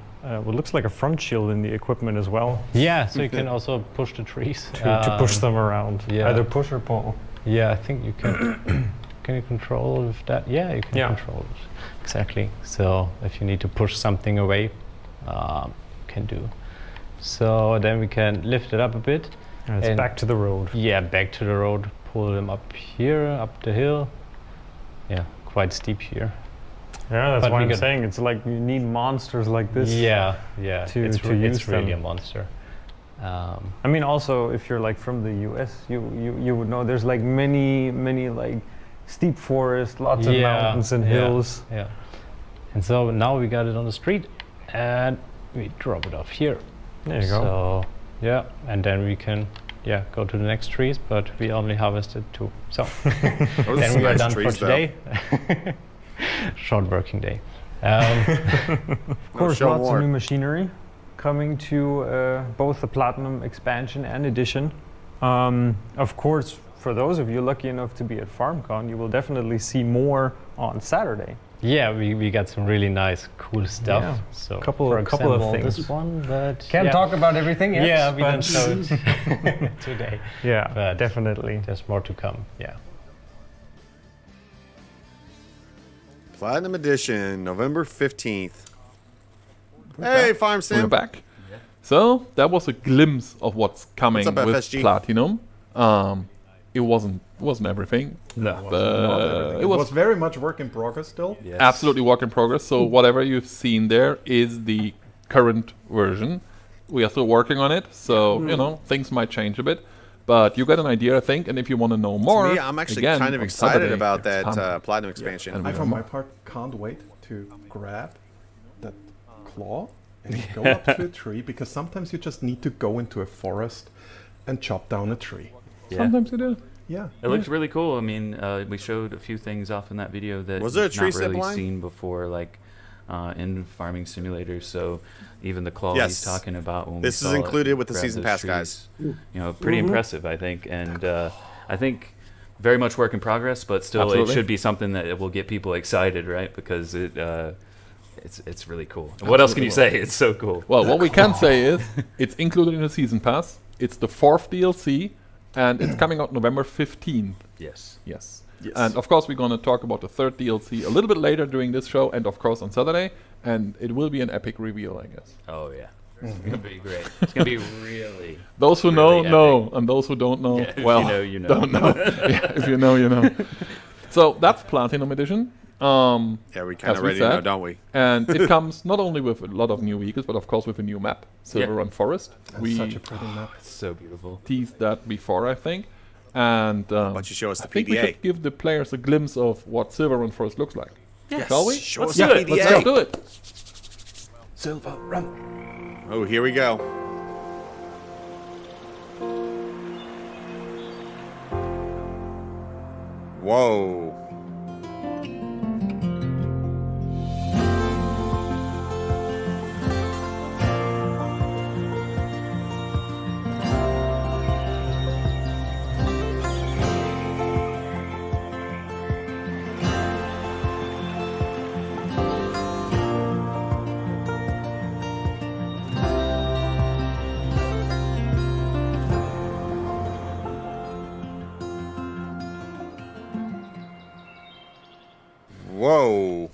[SPEAKER 10] what looks like a front shield in the equipment as well.
[SPEAKER 11] Yeah, so you can also push the trees
[SPEAKER 10] to push them around.
[SPEAKER 11] Yeah.
[SPEAKER 10] Either push or pull.
[SPEAKER 11] Yeah, I think you can. Can you control with that? Yeah, you can control it. Exactly. So if you need to push something away, can do. So then we can lift it up a bit.
[SPEAKER 10] And it's back to the road.
[SPEAKER 11] Yeah, back to the road. Pull them up here, up the hill. Yeah, quite steep here.
[SPEAKER 10] Yeah, that's
[SPEAKER 11] But
[SPEAKER 10] why
[SPEAKER 11] we
[SPEAKER 10] I'm
[SPEAKER 11] could-
[SPEAKER 10] saying it's like you need monsters like this.
[SPEAKER 11] Yeah,
[SPEAKER 10] to
[SPEAKER 11] it's
[SPEAKER 10] use
[SPEAKER 11] really
[SPEAKER 10] them.
[SPEAKER 11] a monster.
[SPEAKER 10] I mean, also if you're like from the US, you would know there's like many like steep forest, lots of mountains and hills.
[SPEAKER 11] Yeah. And so now we got it on the street, and we drop it off here.
[SPEAKER 10] There you go.
[SPEAKER 11] So yeah, and then we can go to the next trees, but we only harvested 2. So then we are done for today. Short working day.
[SPEAKER 10] Of course,
[SPEAKER 2] show
[SPEAKER 10] lots
[SPEAKER 2] more.
[SPEAKER 10] of new machinery coming to both the Platinum expansion and edition. Of course, for those of you lucky enough to be at FarmCon, you will definitely see more on Saturday.
[SPEAKER 11] Yeah, we got some really nice, cool stuff.
[SPEAKER 10] Yeah.
[SPEAKER 11] So
[SPEAKER 10] Couple
[SPEAKER 11] for
[SPEAKER 10] of
[SPEAKER 11] example,
[SPEAKER 10] things.
[SPEAKER 11] This one, but
[SPEAKER 10] Can't talk about everything yet.
[SPEAKER 11] Yeah, we
[SPEAKER 10] but
[SPEAKER 11] don't show it today.
[SPEAKER 10] Yeah,
[SPEAKER 11] But
[SPEAKER 10] definitely.
[SPEAKER 11] There's more to come. Yeah.
[SPEAKER 2] Platinum Edition, November 15th. Hey, Farm
[SPEAKER 9] We're
[SPEAKER 2] Sim.
[SPEAKER 9] back. So that was a glimpse of what's coming
[SPEAKER 2] What's up,
[SPEAKER 9] with
[SPEAKER 2] FSG?
[SPEAKER 9] Platinum. It wasn't everything.
[SPEAKER 11] No.
[SPEAKER 9] But
[SPEAKER 3] It was very much work in progress still.
[SPEAKER 8] Yes.
[SPEAKER 9] absolutely work in progress. So whatever you've seen there is the current version. We are still working on it, so you know things might change a bit. But you got an idea, I think. And if you want to know more,
[SPEAKER 2] Me, I'm actually
[SPEAKER 9] again,
[SPEAKER 2] kind of
[SPEAKER 9] on
[SPEAKER 2] excited
[SPEAKER 9] Saturday,
[SPEAKER 2] about
[SPEAKER 9] it's
[SPEAKER 2] that
[SPEAKER 9] fun.
[SPEAKER 2] Platinum expansion.
[SPEAKER 9] And
[SPEAKER 3] I,
[SPEAKER 9] we
[SPEAKER 3] for
[SPEAKER 9] have
[SPEAKER 3] my part, can't wait to grab that claw and go up to a tree, because sometimes you just need to go into a forest and chop down a tree.
[SPEAKER 8] Yeah.
[SPEAKER 9] Sometimes you do.
[SPEAKER 3] Yeah.
[SPEAKER 8] It looks really cool. I mean, we showed a few things off in that video that
[SPEAKER 2] Was there a
[SPEAKER 8] you've
[SPEAKER 2] tree
[SPEAKER 8] not really
[SPEAKER 2] zip line?
[SPEAKER 8] seen before, like in farming simulators. So even the claw
[SPEAKER 2] Yes.
[SPEAKER 8] he's talking about when
[SPEAKER 2] This
[SPEAKER 8] we
[SPEAKER 2] is
[SPEAKER 8] saw it,
[SPEAKER 2] included with the
[SPEAKER 8] grab
[SPEAKER 2] season
[SPEAKER 8] those
[SPEAKER 2] pass,
[SPEAKER 8] trees,
[SPEAKER 2] guys.
[SPEAKER 8] You know, pretty impressive, I think. And I think very much work in progress, but still
[SPEAKER 9] Absolutely.
[SPEAKER 8] it should be something that will get people excited, right? Because it's really cool. And what else can you say? It's so cool.
[SPEAKER 9] Well, what we can say is it's included in the season pass. It's the 4th DLC, and it's coming out November 15th.
[SPEAKER 8] Yes.
[SPEAKER 9] Yes. And of course, we're going to talk about the 3rd DLC a little bit later during this show, and of course on Saturday. And it will be an epic reveal, I guess.
[SPEAKER 8] Oh yeah. It's gonna be great. It's gonna be really.
[SPEAKER 9] Those who
[SPEAKER 8] really
[SPEAKER 9] know, and those who don't know,
[SPEAKER 8] Yeah, if
[SPEAKER 9] well,
[SPEAKER 8] you know, you know.
[SPEAKER 9] don't know. Yeah, if you know, you know. So that's Platinum Edition.
[SPEAKER 2] Yeah, we kind
[SPEAKER 9] as
[SPEAKER 2] of
[SPEAKER 9] we
[SPEAKER 2] already know,
[SPEAKER 9] said.
[SPEAKER 2] don't we?
[SPEAKER 9] And it comes not only with a lot of new vehicles, but of course with a new map, Silver Run Forest.
[SPEAKER 3] That's
[SPEAKER 9] We
[SPEAKER 3] such a pretty map.
[SPEAKER 8] It's so beautiful.
[SPEAKER 9] teased that before, I think. And
[SPEAKER 2] Why don't you show us
[SPEAKER 9] I
[SPEAKER 2] the
[SPEAKER 9] think we
[SPEAKER 2] PDA?
[SPEAKER 9] should give the players a glimpse of what Silver Run Forest looks like.
[SPEAKER 2] Yes.
[SPEAKER 9] Shall we?
[SPEAKER 2] Show us
[SPEAKER 9] Yeah,
[SPEAKER 2] the PDA.
[SPEAKER 9] let's do it.
[SPEAKER 3] Silver Run.
[SPEAKER 2] Oh, here we go. Whoa. Whoa.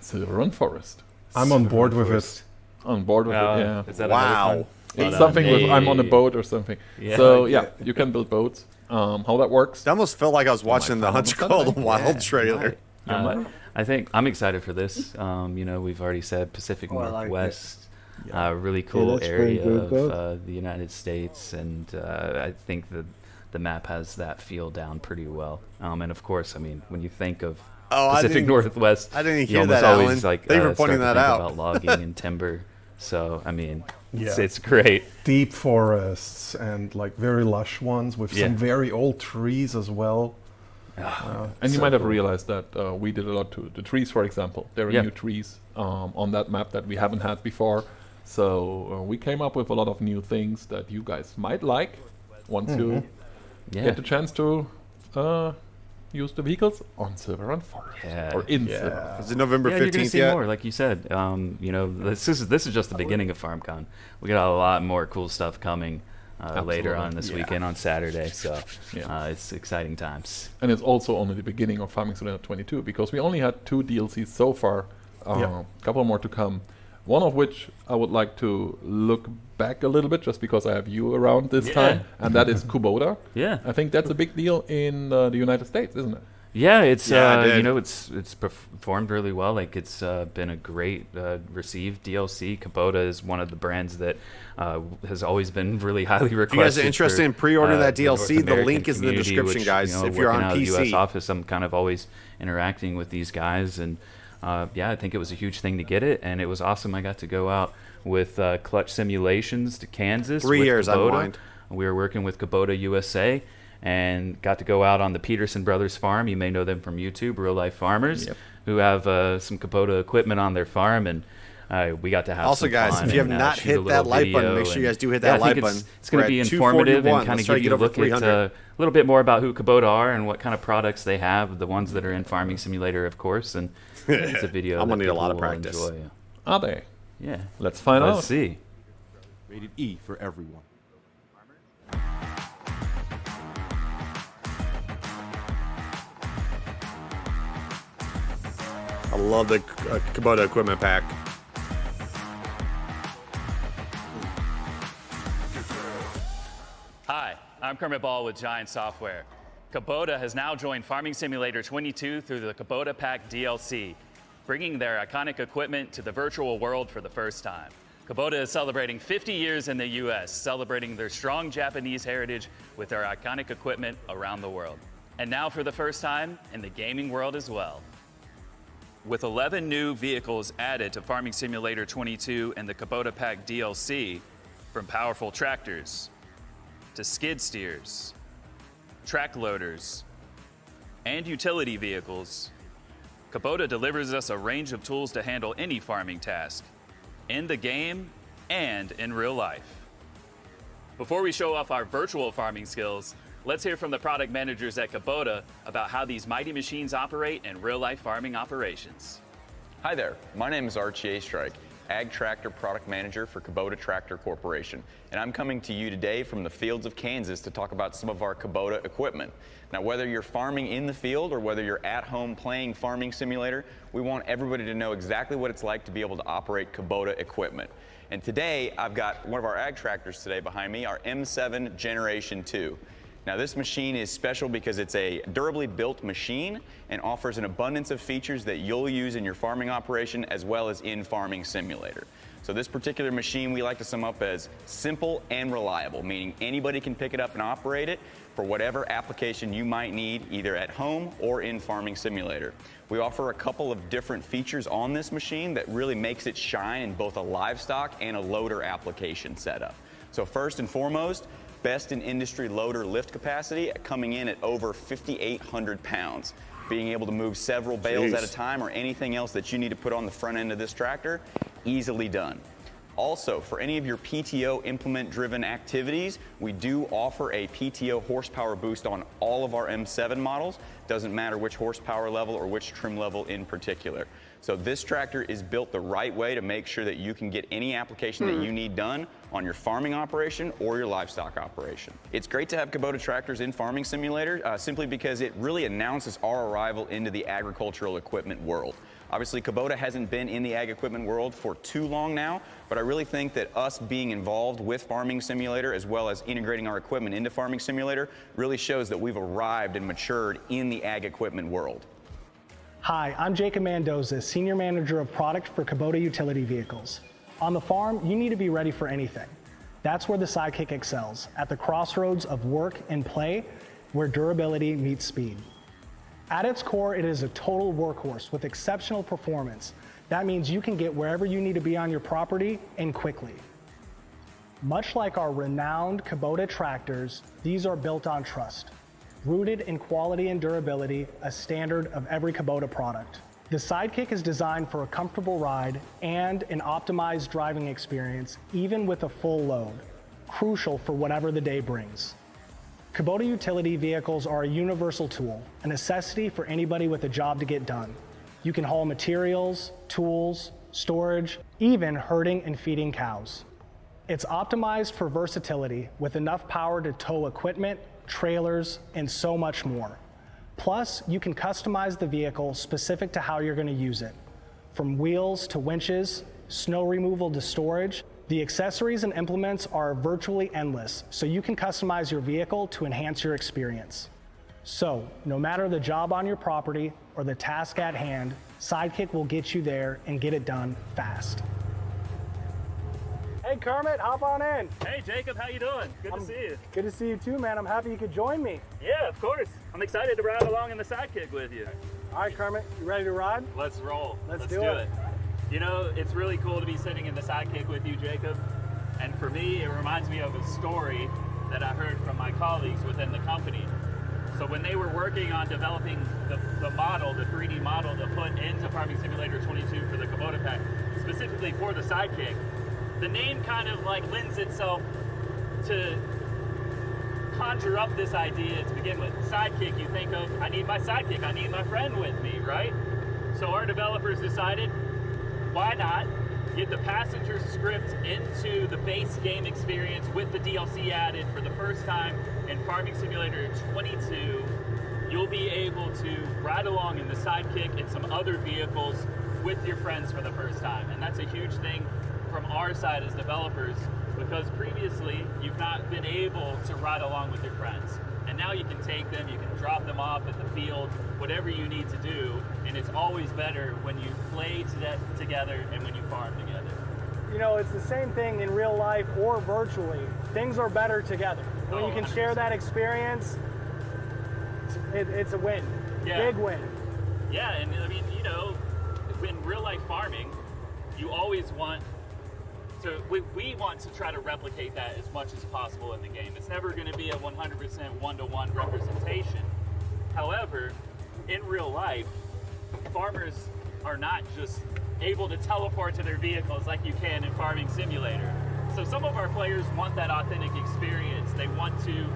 [SPEAKER 9] Silver Run Forest.
[SPEAKER 3] I'm on board with it.
[SPEAKER 9] On board with it, yeah.
[SPEAKER 8] Is that
[SPEAKER 2] Wow.
[SPEAKER 8] another
[SPEAKER 9] It's
[SPEAKER 8] Well
[SPEAKER 9] something with I'm on a
[SPEAKER 8] Hey.
[SPEAKER 9] boat or something.
[SPEAKER 8] Yeah.
[SPEAKER 9] So yeah, you can build boats. How that works?
[SPEAKER 2] It almost felt like I was watching the
[SPEAKER 9] find
[SPEAKER 2] Hunter
[SPEAKER 9] them
[SPEAKER 2] Called
[SPEAKER 9] Sunday.
[SPEAKER 2] Wild trailer.
[SPEAKER 8] I think I'm excited for this. You know, we've already said Pacific
[SPEAKER 6] Oh, I like
[SPEAKER 8] Northwest, really cool
[SPEAKER 6] that's pretty
[SPEAKER 8] area
[SPEAKER 6] good,
[SPEAKER 8] of the United States, and I think the map has that feel down pretty well. And of course, I mean, when you think of Pacific Northwest.
[SPEAKER 2] I didn't
[SPEAKER 8] you
[SPEAKER 2] hear that,
[SPEAKER 8] always,
[SPEAKER 2] Alan.
[SPEAKER 8] like,
[SPEAKER 2] Thank you for
[SPEAKER 8] start
[SPEAKER 2] pointing
[SPEAKER 8] to
[SPEAKER 2] that
[SPEAKER 8] think
[SPEAKER 2] out.
[SPEAKER 8] about logging and timber. So I mean,
[SPEAKER 3] Yeah.
[SPEAKER 8] it's great.
[SPEAKER 3] Deep forests and like very lush ones with some very old trees as well.
[SPEAKER 9] And you might have realized that we did a lot to the trees, for example. There are new trees on that map that we haven't had before. So we came up with a lot of new things that you guys might like once you get the chance to use the vehicles on Silver and Forest or in Silver.
[SPEAKER 2] Is it November 15th
[SPEAKER 8] you're gonna see
[SPEAKER 2] yet?
[SPEAKER 8] more, like you said. You know, this is just the beginning of FarmCon. We got a lot more cool stuff coming later on this weekend on Saturday. So it's exciting times.
[SPEAKER 9] And it's also only the beginning of Farming Simulator 22 because we only had 2 DLCs so far. A couple more to come. One of which I would like to look back a little bit just because I have you around this time, and that is Kubota.
[SPEAKER 8] Yeah.
[SPEAKER 9] I think that's a big deal in the United States, isn't it?
[SPEAKER 8] Yeah, it's you know, it's performed really well. Like it's been a great received DLC. Kubota is one of the brands that has always been really highly requested.
[SPEAKER 2] If you guys are interested in pre-ordering that DLC, the link is in the
[SPEAKER 8] community,
[SPEAKER 2] description,
[SPEAKER 8] which,
[SPEAKER 2] guys.
[SPEAKER 8] You know,
[SPEAKER 2] if you're on
[SPEAKER 8] working out of
[SPEAKER 2] PC.
[SPEAKER 8] the US office, I'm kind of always interacting with these guys, and yeah, I think it was a huge thing to get it, and it was awesome. I got to go out with Clutch Simulations to Kansas.
[SPEAKER 2] 3 years, I don't mind.
[SPEAKER 8] We were working with Kubota USA, and got to go out on the Peterson Brothers farm. You may know them from YouTube, Real Life Farmers, who have some Kubota equipment on their farm, and we got to have
[SPEAKER 2] also,
[SPEAKER 8] some
[SPEAKER 2] guys,
[SPEAKER 8] fun
[SPEAKER 2] if you have
[SPEAKER 8] and,
[SPEAKER 2] not
[SPEAKER 8] shoot a
[SPEAKER 2] hit that
[SPEAKER 8] little
[SPEAKER 2] like button,
[SPEAKER 8] video,
[SPEAKER 2] make sure you guys do hit
[SPEAKER 8] and,
[SPEAKER 2] that
[SPEAKER 8] I think
[SPEAKER 2] like button.
[SPEAKER 8] It's going to be informative and kind of give you a look at a little bit more about who Kubota are and what kind of products they have, the ones that are in Farming Simulator, of course, and it's a video
[SPEAKER 2] I'm
[SPEAKER 8] that
[SPEAKER 2] gonna need a lot of
[SPEAKER 8] people will
[SPEAKER 2] practice.
[SPEAKER 8] enjoy.
[SPEAKER 9] Are they?
[SPEAKER 8] Yeah.
[SPEAKER 9] Let's find out.
[SPEAKER 8] Let's see.
[SPEAKER 12] Rated E for everyone.
[SPEAKER 2] I love the Kubota equipment pack.
[SPEAKER 13] Hi, I'm Kermit Ball with Giant Software. Kubota has now joined Farming Simulator 22 through the Kubota Pack DLC, bringing their iconic equipment to the virtual world for the first time. Kubota is celebrating 50 years in the US, celebrating their strong Japanese heritage with their iconic equipment around the world. And now for the first time, in the gaming world as well. With 11 new vehicles added to Farming Simulator 22 and the Kubota Pack DLC, from powerful tractors to skid steers, track loaders, and utility vehicles, Kubota delivers us a range of tools to handle any farming task, in the game and in real life. Before we show off our virtual farming skills, let's hear from the product managers at Kubota about how these mighty machines operate in real-life farming operations.
[SPEAKER 14] Hi there, my name is Archie A. Ag Tractor Product Manager for Kubota Tractor Corporation, and I'm coming to you today from the fields of Kansas to talk about some of our Kubota equipment. Now, whether you're farming in the field or whether you're at home playing Farming Simulator, we want everybody to know exactly what it's like to be able to operate Kubota equipment. And today, I've got one of our ag tractors today behind me, our M7 Generation 2. Now, this machine is special because it's a durably built machine and offers an abundance of features that you'll use in your farming operation as well as in Farming Simulator. So this particular machine we like to sum up as simple and reliable, meaning anybody can pick it up and operate it for whatever application you might need, either at home or in Farming Simulator. We offer a couple of different features on this machine that really makes it shine in both a livestock and a loader application setup. So first and foremost, best in industry loader lift capacity, coming in at over 5,800 pounds. Being able to move several bales at a time or anything else that you need to put on the front end of this tractor, easily done. Also, for any of your PTO implement-driven activities, we do offer a PTO horsepower boost on all of our M7 models. Doesn't matter which horsepower level or which trim level in particular. So this tractor is built the right way to make sure that you can get any application that you need done on your farming operation or your livestock operation. It's great to have Kubota tractors in Farming Simulator simply because it really announces our arrival into the agricultural equipment world. Obviously, Kubota hasn't been in the ag equipment world for too long now, but I really think that us being involved with Farming Simulator as well as integrating our equipment into Farming Simulator really shows that we've arrived and matured in the ag equipment world.
[SPEAKER 15] Hi, I'm Jacob Mendoza, Senior Manager of Product for Kubota Utility Vehicles. On the farm, you need to be ready for anything. That's where the Sidekick excels, at the crossroads of work and play, where durability meets speed. At its core, it is a total workhorse with exceptional performance. That means you can get wherever you need to be on your property and quickly. Much like our renowned Kubota tractors, these are built on trust. Rooted in quality and durability, a standard of every Kubota product. The Sidekick is designed for a comfortable ride and an optimized driving experience, even with a full load, crucial for whatever the day brings. Kubota utility vehicles are a universal tool, a necessity for anybody with a job to get done. You can haul materials, tools, storage, even herding and feeding cows. It's optimized for versatility with enough power to tow equipment, trailers, and so much more. Plus, you can customize the vehicle specific to how you're going to use it. From wheels to winches, snow removal to storage, the accessories and implements are virtually endless, so you can customize your vehicle to enhance your experience. So, no matter the job on your property or the task at hand, Sidekick will get you there and get it done fast. Hey Kermit, hop on in.
[SPEAKER 13] Hey Jacob, how you doing? Good to see you.
[SPEAKER 15] Good to see you too, man. I'm happy you could join me.
[SPEAKER 13] Yeah, of course. I'm excited to ride along in the Sidekick with you.
[SPEAKER 15] All right, Kermit, you ready to ride?
[SPEAKER 13] Let's roll.
[SPEAKER 15] Let's do it.
[SPEAKER 13] You know, it's really cool to be sitting in the Sidekick with you, Jacob. And for me, it reminds me of a story that I heard from my colleagues within the company. So when they were working on developing the model, the 3D model to put into Farming Simulator 22 for the Kubota pack, specifically for the Sidekick, the name kind of like lends itself to conjure up this idea to begin with. Sidekick, you think of, I need my sidekick, I need my friend with me, right? So our developers decided, why not get the passenger script into the base game experience with the DLC added for the first time in Farming Simulator 22. You'll be able to ride along in the Sidekick and some other vehicles with your friends for the first time. And that's a huge thing from our side as developers, because previously you've not been able to ride along with your friends. And now you can take them, you can drop them off at the field, whatever you need to do, and it's always better when you play together and when you farm together.
[SPEAKER 15] You know, it's the same thing in real life or virtually. Things are better together. When you can
[SPEAKER 13] 100%.
[SPEAKER 15] share that experience, it's a win.
[SPEAKER 13] Yeah.
[SPEAKER 15] Big win.
[SPEAKER 13] Yeah, and I mean, you know, in real life farming, you always want to, we want to try to replicate that as much as possible in the game. It's never going to be a 100% one-to-one representation. However, in real life, farmers are not just able to teleport to their vehicles like you can in Farming Simulator. So some of our players want that authentic experience. They want to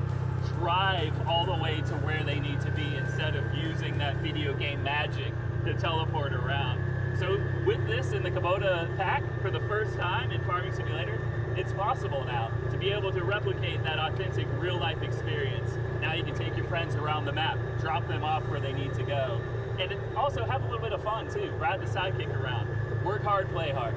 [SPEAKER 13] drive all the way to where they need to be instead of using that video game magic to teleport around. So with this in the Kubota pack for the first time in Farming Simulator, it's possible now to be able to replicate that authentic real life experience. Now you can take your friends around the map, drop them off where they need to go, and also have a little bit of fun too. Ride the Sidekick around. Work hard, play hard.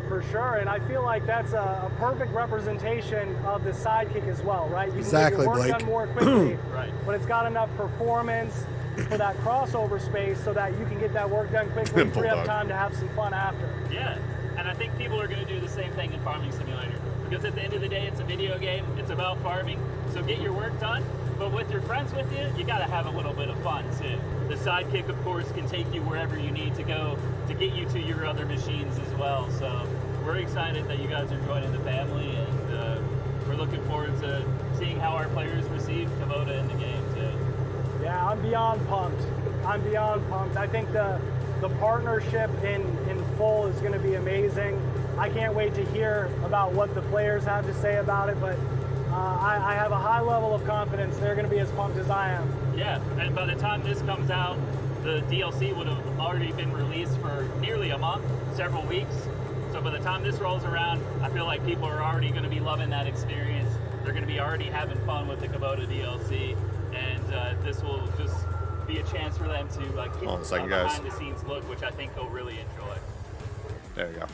[SPEAKER 15] For sure, and I feel like that's a perfect representation of the Sidekick as well, right? You can get your work done more quickly,
[SPEAKER 13] Right.
[SPEAKER 15] but it's got enough performance for that crossover space so that you can get that work done quickly and free up time to have some fun after.
[SPEAKER 13] Yeah, and I think people are going to do the same thing in Farming Simulator, because at the end of the day, it's a video game, it's about farming, so get your work done, but with your friends with you, you got to have a little bit of fun too. The Sidekick, of course, can take you wherever you need to go to get you to your other machines as well, so we're excited that you guys are joining the family, and we're looking forward to seeing how our players receive Kubota in the game too.
[SPEAKER 15] Yeah, I'm beyond pumped. I'm beyond pumped. I think the partnership in full is going to be amazing. I can't wait to hear about what the players have to say about it, but I have a high level of confidence they're going to be as pumped as I am.
[SPEAKER 13] Yeah, and by the time this comes out, the DLC would have already been released for nearly a month, several weeks. So by the time this rolls around, I feel like people are already going to be loving that experience. They're going to be already having fun with the Kubota DLC, and this will just be a chance for them to get a behind-the-scenes look, which I think they'll really enjoy.
[SPEAKER 2] There you go.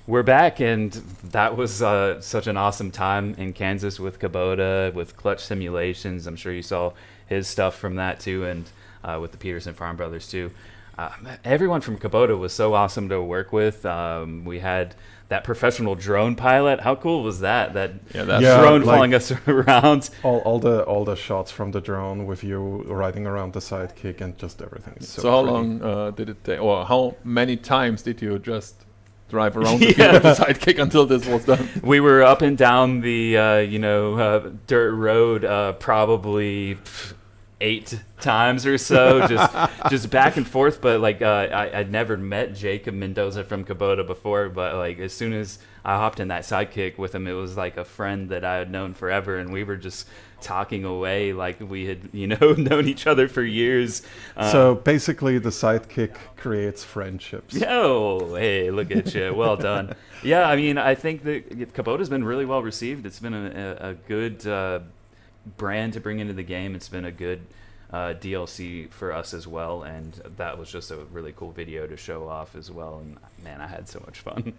[SPEAKER 8] We're back, and that was such an awesome time in Kansas with Kubota, with Clutch Simulations. I'm sure you saw his stuff from that too, and with the Peterson Farm Brothers too. everyone from Kubota was so awesome to work with. We had that professional drone pilot. How cool was that? That drone following us around.
[SPEAKER 3] All the shots from the drone with you riding around the sidekick and just everything.
[SPEAKER 9] So how long did it take, or how many times did you just drive around the field with the sidekick until this was done?
[SPEAKER 8] We were up and down the dirt road probably 8 times or so, just back and forth. But like I'd never met Jacob Mendoza from Kubota before, but like as soon as I hopped in that sidekick with him, it was like a friend that I had known forever, and we were just talking away like we had known each other for years.
[SPEAKER 3] So basically the sidekick creates friendships.
[SPEAKER 8] Oh, hey, look at you. Well done. Yeah, I mean, I think that Kubota's been really well received. It's been a good brand to bring into the game. It's been a good DLC for us as well, and that was just a really cool video to show off as well, and man, I had so much fun.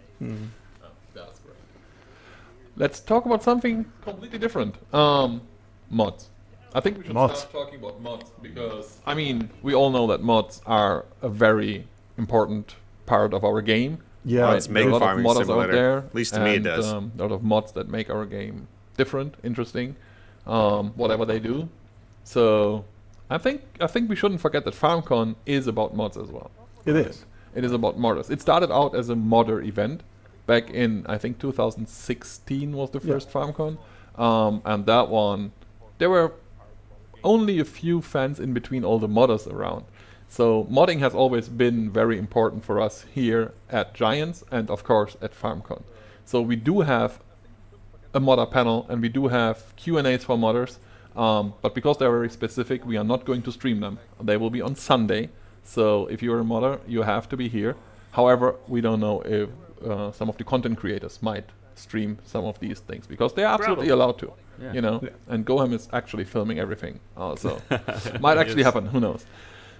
[SPEAKER 9] That's great. Let's talk about something completely different. Mods. I think we should start talking about mods, because I mean, we all know that mods are a very important part of our game.
[SPEAKER 2] Yeah,
[SPEAKER 9] right?
[SPEAKER 2] Let's make Farming Simulator.
[SPEAKER 9] Out there,
[SPEAKER 2] at least to me it does.
[SPEAKER 9] A lot of mods that make our game different, interesting, whatever they do. So I think we shouldn't forget that FarmCon is about mods as well.
[SPEAKER 3] It is.
[SPEAKER 9] It is about modders. It started out as a modder event back in, I think, 2016 was the first FarmCon, and that one, there were only a few fans in between all the modders around. So modding has always been very important for us here at Giants and of course at FarmCon. So we do have a modder panel and we do have Q&As for modders, but because they're very specific, we are not going to stream them. They will be on Sunday, so if you're a modder, you have to be here. However, we don't know if some of the content creators might stream some of these things, because they're absolutely allowed to. Yeah. And Goham is actually filming everything, so might actually happen, who knows.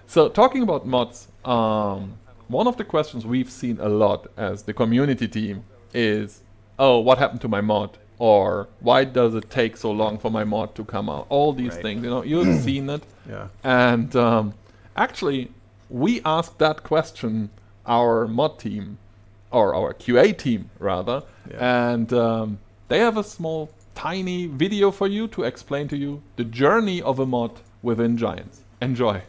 [SPEAKER 9] So talking about mods, one of the questions we've seen a lot as the community team is, oh, what happened to my mod? Or why does it take so long for my mod to come out? All these things, you've seen it.
[SPEAKER 3] Yeah.
[SPEAKER 9] And actually, we asked that question our mod team, or our QA team rather, and they have a small tiny video for you to explain to you the journey of a mod within Giants. Enjoy.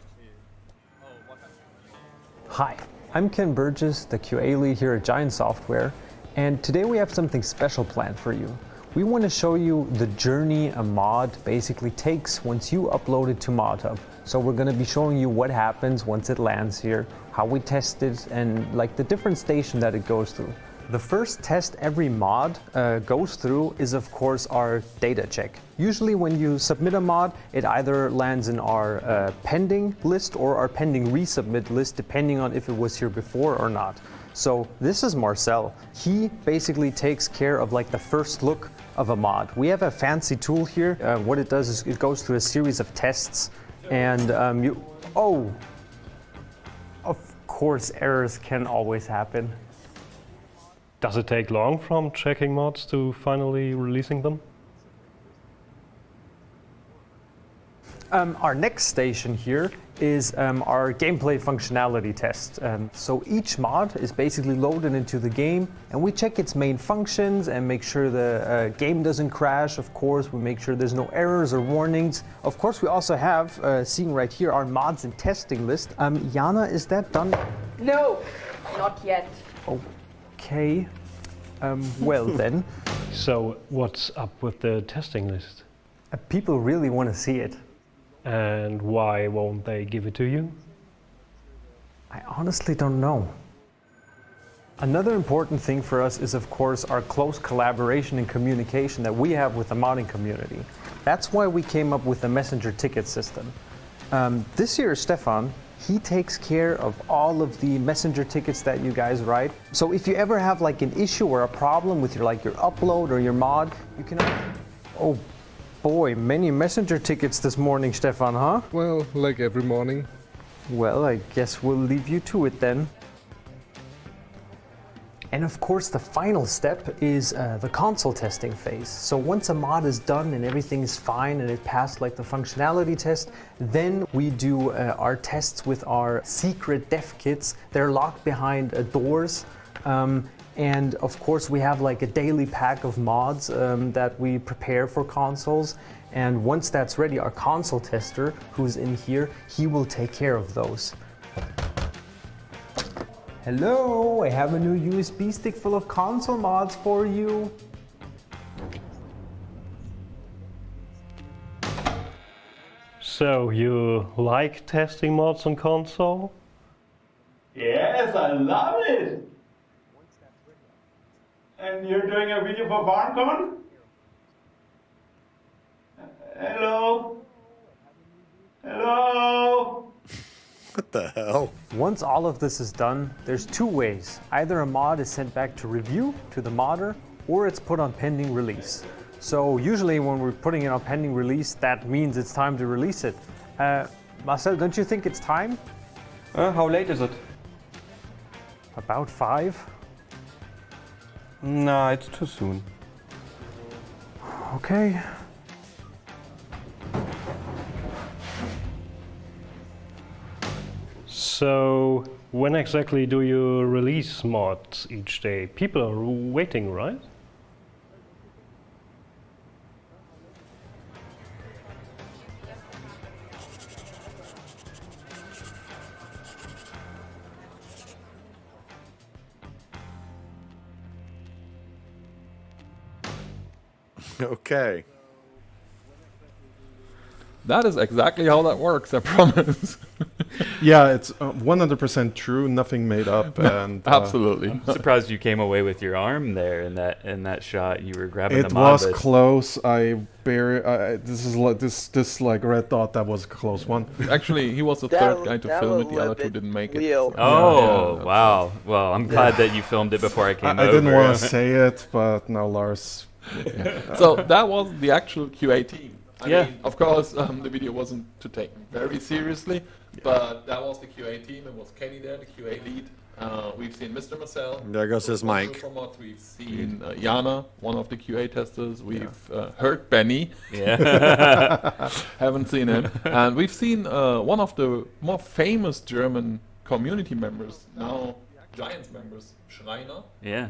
[SPEAKER 10] Hi, I'm Ken Burgess, the QA lead here at Giant Software, and today we have something special planned for you. We want to show you the journey a mod basically takes once you upload it to ModHub. So we're going to be showing you what happens once it lands here, how we test it, and like the different station that it goes through. The first test every mod goes through is of course our data check. Usually when you submit a mod, it either lands in our pending list or our pending resubmit list, depending on if it was here before or not. So this is Marcel. He basically takes care of like the first look of a mod. We have a fancy tool here. What it does is it goes through a series of tests, and of course errors can always happen.
[SPEAKER 11] Does it take long from checking mods to finally releasing them?
[SPEAKER 10] Our next station here is our gameplay functionality test. So each mod is basically loaded into the game, and we check its main functions and make sure the game doesn't crash. Of course, we make sure there's no errors or warnings. Of course, we also have, seen right here, our mods and testing list. Jana, is that done?
[SPEAKER 16] No, not yet.
[SPEAKER 10] Okay. Well then.
[SPEAKER 11] So what's up with the testing list?
[SPEAKER 10] People really want to see it.
[SPEAKER 11] And why won't they give it to you?
[SPEAKER 10] I honestly don't know. Another important thing for us is of course our close collaboration and communication that we have with the modding community. That's why we came up with the messenger ticket system. This year, Stefan, he takes care of all of the messenger tickets that you guys write. So if you ever have like an issue or a problem with your upload or your mod, you can... Oh boy, many messenger tickets this morning, Stefan, huh?
[SPEAKER 17] Well, like every morning.
[SPEAKER 10] Well, I guess we'll leave you to it then.
[SPEAKER 17] And of course, the final step is the console testing phase. So once a mod is done and everything is fine and it passed like the functionality test, then we do our tests with our secret dev kits. They're locked behind doors. And of course, we have like a daily pack of mods that we prepare for consoles. And once that's ready, our console tester, who's in here, he will take care of those. Hello, I have a new USB stick full of console mods for you.
[SPEAKER 18] So, you like testing mods on console?
[SPEAKER 19] Yes, I love it! And you're doing a video for FarmCon? Hello? Hello?
[SPEAKER 2] What the hell?
[SPEAKER 17] Once all of this is done, there's two ways. Either a mod is sent back to review to the modder, or it's put on pending release. So usually when we're putting it on pending release, that means it's time to release it. Marcel, don't you think it's time?
[SPEAKER 18] How late is it?
[SPEAKER 17] About 5.
[SPEAKER 18] Nah, it's too soon.
[SPEAKER 17] Okay.
[SPEAKER 18] So, when exactly do you release mods each day? People are waiting, right?
[SPEAKER 2] Okay.
[SPEAKER 9] That is exactly how that works, I promise.
[SPEAKER 3] Yeah, it's 100% true, nothing made up, and
[SPEAKER 9] absolutely.
[SPEAKER 8] I'm surprised you came away with your arm there in that shot. You were grabbing the
[SPEAKER 3] it
[SPEAKER 8] mod.
[SPEAKER 3] was close. This is like red dot. That was a close one.
[SPEAKER 9] Actually, he was the third guy to film it. The other two didn't make it.
[SPEAKER 8] Oh,
[SPEAKER 9] yeah,
[SPEAKER 8] wow. Well, I'm glad that you filmed it before I came over.
[SPEAKER 3] I didn't want to say it, but now Lars.
[SPEAKER 9] Yeah. So that was the actual QA team. I mean, of course, the video wasn't to take very seriously, but that was the QA team. It was Kenny there, the QA lead. We've seen Mr. Marcel.
[SPEAKER 2] There goes his mic.
[SPEAKER 9] We've seen Jana, one of the QA testers. We've heard Benny.
[SPEAKER 8] Yeah.
[SPEAKER 9] Haven't seen him. And we've seen one of the more famous German community members, now Giants members, Schreiner.
[SPEAKER 8] Yeah.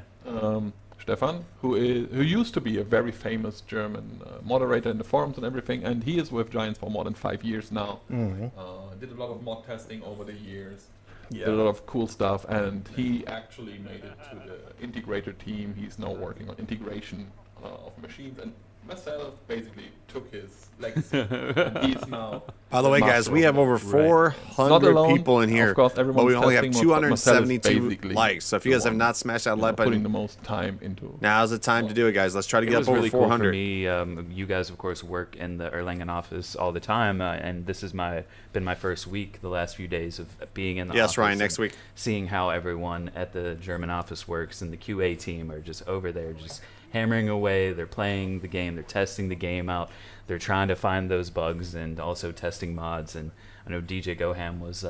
[SPEAKER 9] Stefan, who used to be a very famous German moderator in the forums and everything, and he is with Giants for more than 5 years now. Did a lot of mod testing over the years. Did a lot of cool stuff, and he actually made it to the integrator team. He's now working on integration of machines, and myself basically took his legacy. And he's now.
[SPEAKER 2] By the way, guys, we have over 400 people in here, but we only have 272 likes. So if you guys have not smashed that like button,
[SPEAKER 9] putting the most time into.
[SPEAKER 2] Now's the time to do it, guys. Let's try to get up over
[SPEAKER 8] really
[SPEAKER 2] 400.
[SPEAKER 8] Cool for me. You guys, of course, work in the Erlangen office all the time, and this has been my first week, the last few days of being in the office.
[SPEAKER 2] Yes, Ryan, next week.
[SPEAKER 8] Seeing how everyone at the German office works, and the QA team are just over there, just hammering away. They're playing the game, they're testing the game out, they're trying to find those bugs, and also testing mods. And I know DJ Goham was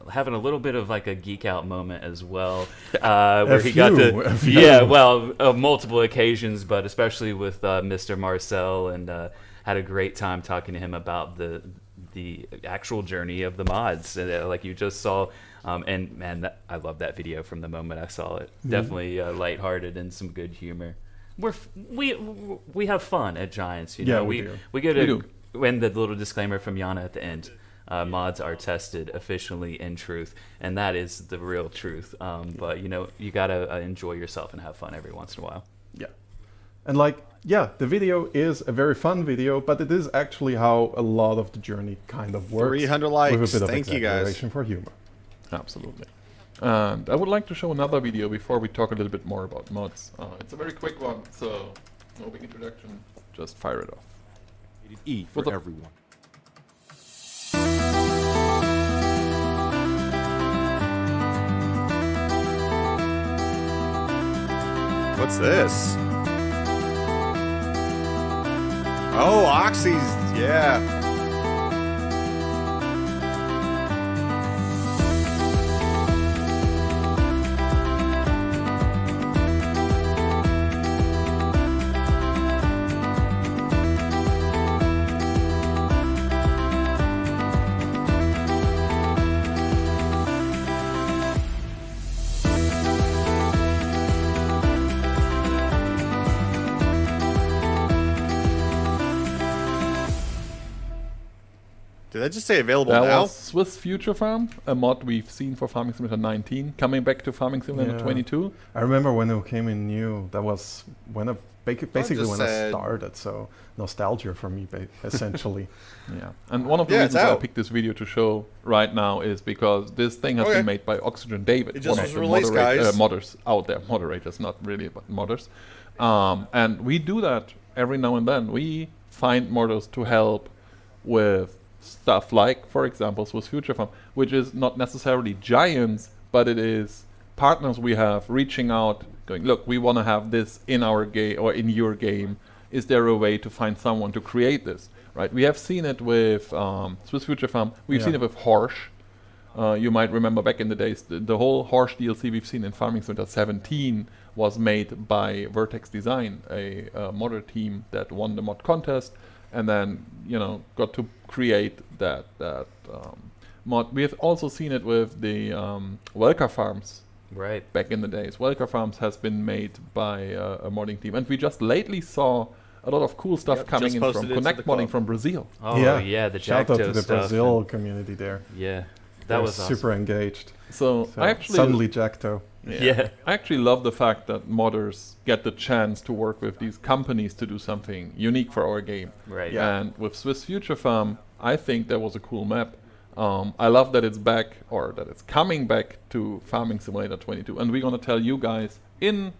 [SPEAKER 8] having a little bit of like a geek out moment as well, where he got to multiple occasions, but especially with Mr. Marcel, and had a great time talking to him about the actual journey of the mods, like you just saw. And man, I love that video from the moment I saw it. Definitely lighthearted and some good humor. We have fun at Giants, you know. We get and the little disclaimer from Jana at the end. Mods are tested officially in truth, and that is the real truth. But you know, you gotta enjoy yourself and have fun every once in a while.
[SPEAKER 3] Yeah, and the video is a very fun video, but it is actually how a lot of the journey kind of works.
[SPEAKER 2] 300 likes.
[SPEAKER 3] With a bit of
[SPEAKER 2] Thank you, guys.
[SPEAKER 3] exaggeration for humor.
[SPEAKER 9] Absolutely. And I would like to show another video before we talk a little bit more about mods. It's a very quick one, so no big introduction, just fire it off.
[SPEAKER 12] Rated E for everyone.
[SPEAKER 2] What's this? Oh, Oxy's, yeah. Did I just say available
[SPEAKER 9] that
[SPEAKER 2] now?
[SPEAKER 9] was Swiss Future Farm, a mod we've seen for Farming Simulator 19, coming back to Farming Simulator 22.
[SPEAKER 3] I remember when it came in new. That was when I basically when I started. So nostalgia for me, essentially.
[SPEAKER 9] Yeah, and one of the reasons I picked this video to show right now is because this thing has been made by Oxygen David,
[SPEAKER 2] It just
[SPEAKER 9] one
[SPEAKER 2] was
[SPEAKER 9] of the
[SPEAKER 2] released, guys.
[SPEAKER 9] modders out there. Moderators, not really, but modders. And we do that every now and then. We find modders to help with stuff like, for example, Swiss Future Farm, which is not necessarily giants, but it is partners we have reaching out, going, look, we want to have this in our game or in your game. Is there a way to find someone to create this? Right? We have seen it with Swiss Future Farm. We've seen it with Horsch. You might remember back in the days, the whole Horsch DLC we've seen in Farming Simulator 17 was made by Vertex Design, a modder team that won the mod contest, and then got to create that mod. We have also seen it with the Welker Farms.
[SPEAKER 8] Right.
[SPEAKER 9] Back in the days, Welker Farms has been made by a modding team, and we just lately saw a lot of cool stuff coming in from Connect Modding from Brazil.
[SPEAKER 8] Oh yeah, the
[SPEAKER 3] shout out to the
[SPEAKER 8] stuff
[SPEAKER 3] Brazil community there.
[SPEAKER 8] Yeah,
[SPEAKER 3] that
[SPEAKER 8] was
[SPEAKER 3] super engaged.
[SPEAKER 9] So I actually
[SPEAKER 3] suddenly Jackto.
[SPEAKER 9] Yeah, I actually love the fact that modders get the chance to work with these companies to do something unique for our game.
[SPEAKER 8] Right.
[SPEAKER 9] Yeah. And with Swiss Future Farm, I think that was a cool map. I love that it's back, or that it's coming back to Farming Simulator 22, and we're gonna tell you guys in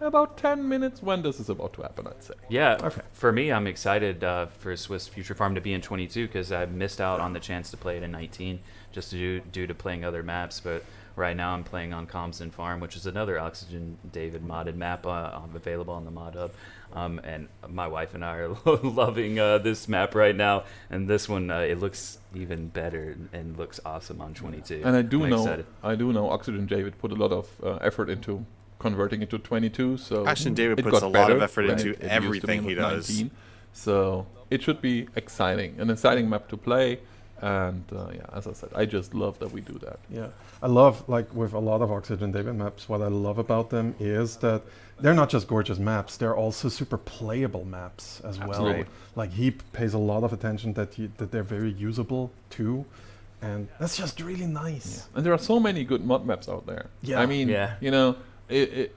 [SPEAKER 9] about 10 minutes when this is about to happen, I'd say.
[SPEAKER 8] Yeah, for me, I'm excited for Swiss Future Farm to be in 22 because I missed out on the chance to play it in 19 just due to playing other maps, but right now I'm playing on Comston Farm, which is another Oxygen David modded map available on the mod hub. And my wife and I are loving this map right now, and this one it looks even better and looks awesome on 22.
[SPEAKER 9] And I do know Oxygen David put a lot of effort into converting it to 22. So
[SPEAKER 2] Oxygen David
[SPEAKER 9] it
[SPEAKER 2] puts
[SPEAKER 9] got
[SPEAKER 2] a lot of
[SPEAKER 9] better,
[SPEAKER 2] effort
[SPEAKER 9] right?
[SPEAKER 2] into
[SPEAKER 9] It used to be
[SPEAKER 2] everything he
[SPEAKER 9] with
[SPEAKER 2] does.
[SPEAKER 9] 19. So it should be an exciting map to play. And yeah, as I said, I just love that we do that.
[SPEAKER 3] Yeah, I love, like with a lot of Oxygen David maps, what I love about them is that they're not just gorgeous maps, they're also super playable maps as
[SPEAKER 9] Absolutely.
[SPEAKER 3] well. Like he pays a lot of attention that they're very usable too, and that's just really nice.
[SPEAKER 9] Yeah. And there are so many good mod maps out there.
[SPEAKER 3] Yeah.
[SPEAKER 9] I mean,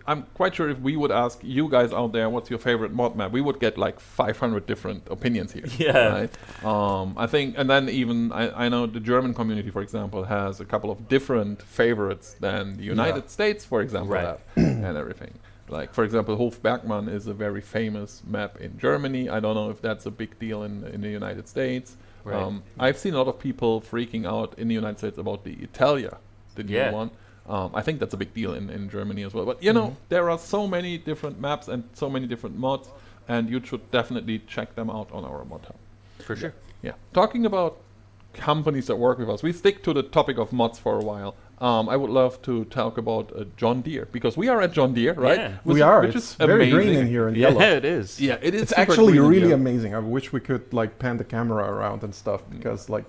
[SPEAKER 9] I'm quite sure if we would ask you guys out there what's your favorite mod map, we would get like 500 different opinions here.
[SPEAKER 8] Yeah.
[SPEAKER 9] Right? I think, and then even I know the German community, for example, has a couple of different favorites than the United States, for example, have, and everything. Like, for example, Hofbergmann is a very famous map in Germany. I don't know if that's a big deal in the United States.
[SPEAKER 8] Right.
[SPEAKER 9] I've seen a lot of people freaking out in the United States about the Italia, the new one. I think that's a big deal in Germany as well. But there are so many different maps and so many different mods, and you should definitely check them out on our mod hub.
[SPEAKER 8] For sure.
[SPEAKER 9] Yeah. Talking about companies that work with us, we stick to the topic of mods for a while. I would love to talk about John Deere, because we are at John Deere, right?
[SPEAKER 8] Yeah.
[SPEAKER 3] We are.
[SPEAKER 9] Which
[SPEAKER 3] it's
[SPEAKER 9] is
[SPEAKER 3] very
[SPEAKER 9] amazing.
[SPEAKER 3] green in here and yellow.
[SPEAKER 8] Yeah, it is.
[SPEAKER 9] Yeah, it is.
[SPEAKER 3] It's
[SPEAKER 9] super
[SPEAKER 3] actually
[SPEAKER 9] green and
[SPEAKER 3] really
[SPEAKER 9] yellow.
[SPEAKER 3] amazing. I wish we could like pan the camera around and stuff, because like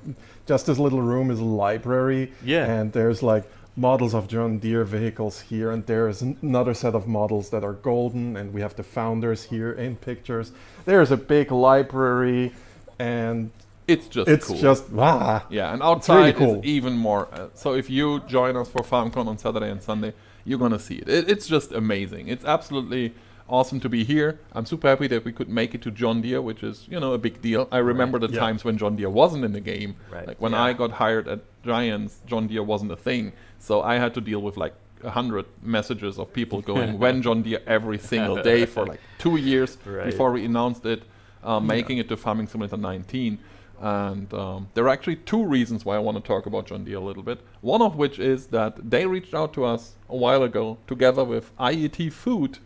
[SPEAKER 3] just this little room is a library.
[SPEAKER 8] Yeah.
[SPEAKER 3] And there's like models of John Deere vehicles here, and there's another set of models that are golden, and we have the founders here in pictures. There's a big library, and
[SPEAKER 9] it's just cool. Yeah, and outside
[SPEAKER 3] really cool.
[SPEAKER 9] is even more. So if you join us for FarmCon on Saturday and Sunday, you're gonna see it. It's just amazing. It's absolutely awesome to be here. I'm super happy that we could make it to John Deere, which is a big deal. I remember the times when John Deere wasn't in the game.
[SPEAKER 8] Right.
[SPEAKER 9] Like when I got hired at Giants, John Deere wasn't a thing. So I had to deal with like 100 messages of people going, when John Deere, every single day for like 2 years before we announced it, making it to Farming Simulator 19. And there are actually 2 reasons why I want to talk about John Deere a little bit. One of which is that they reached out to us a while ago, together with IET Food,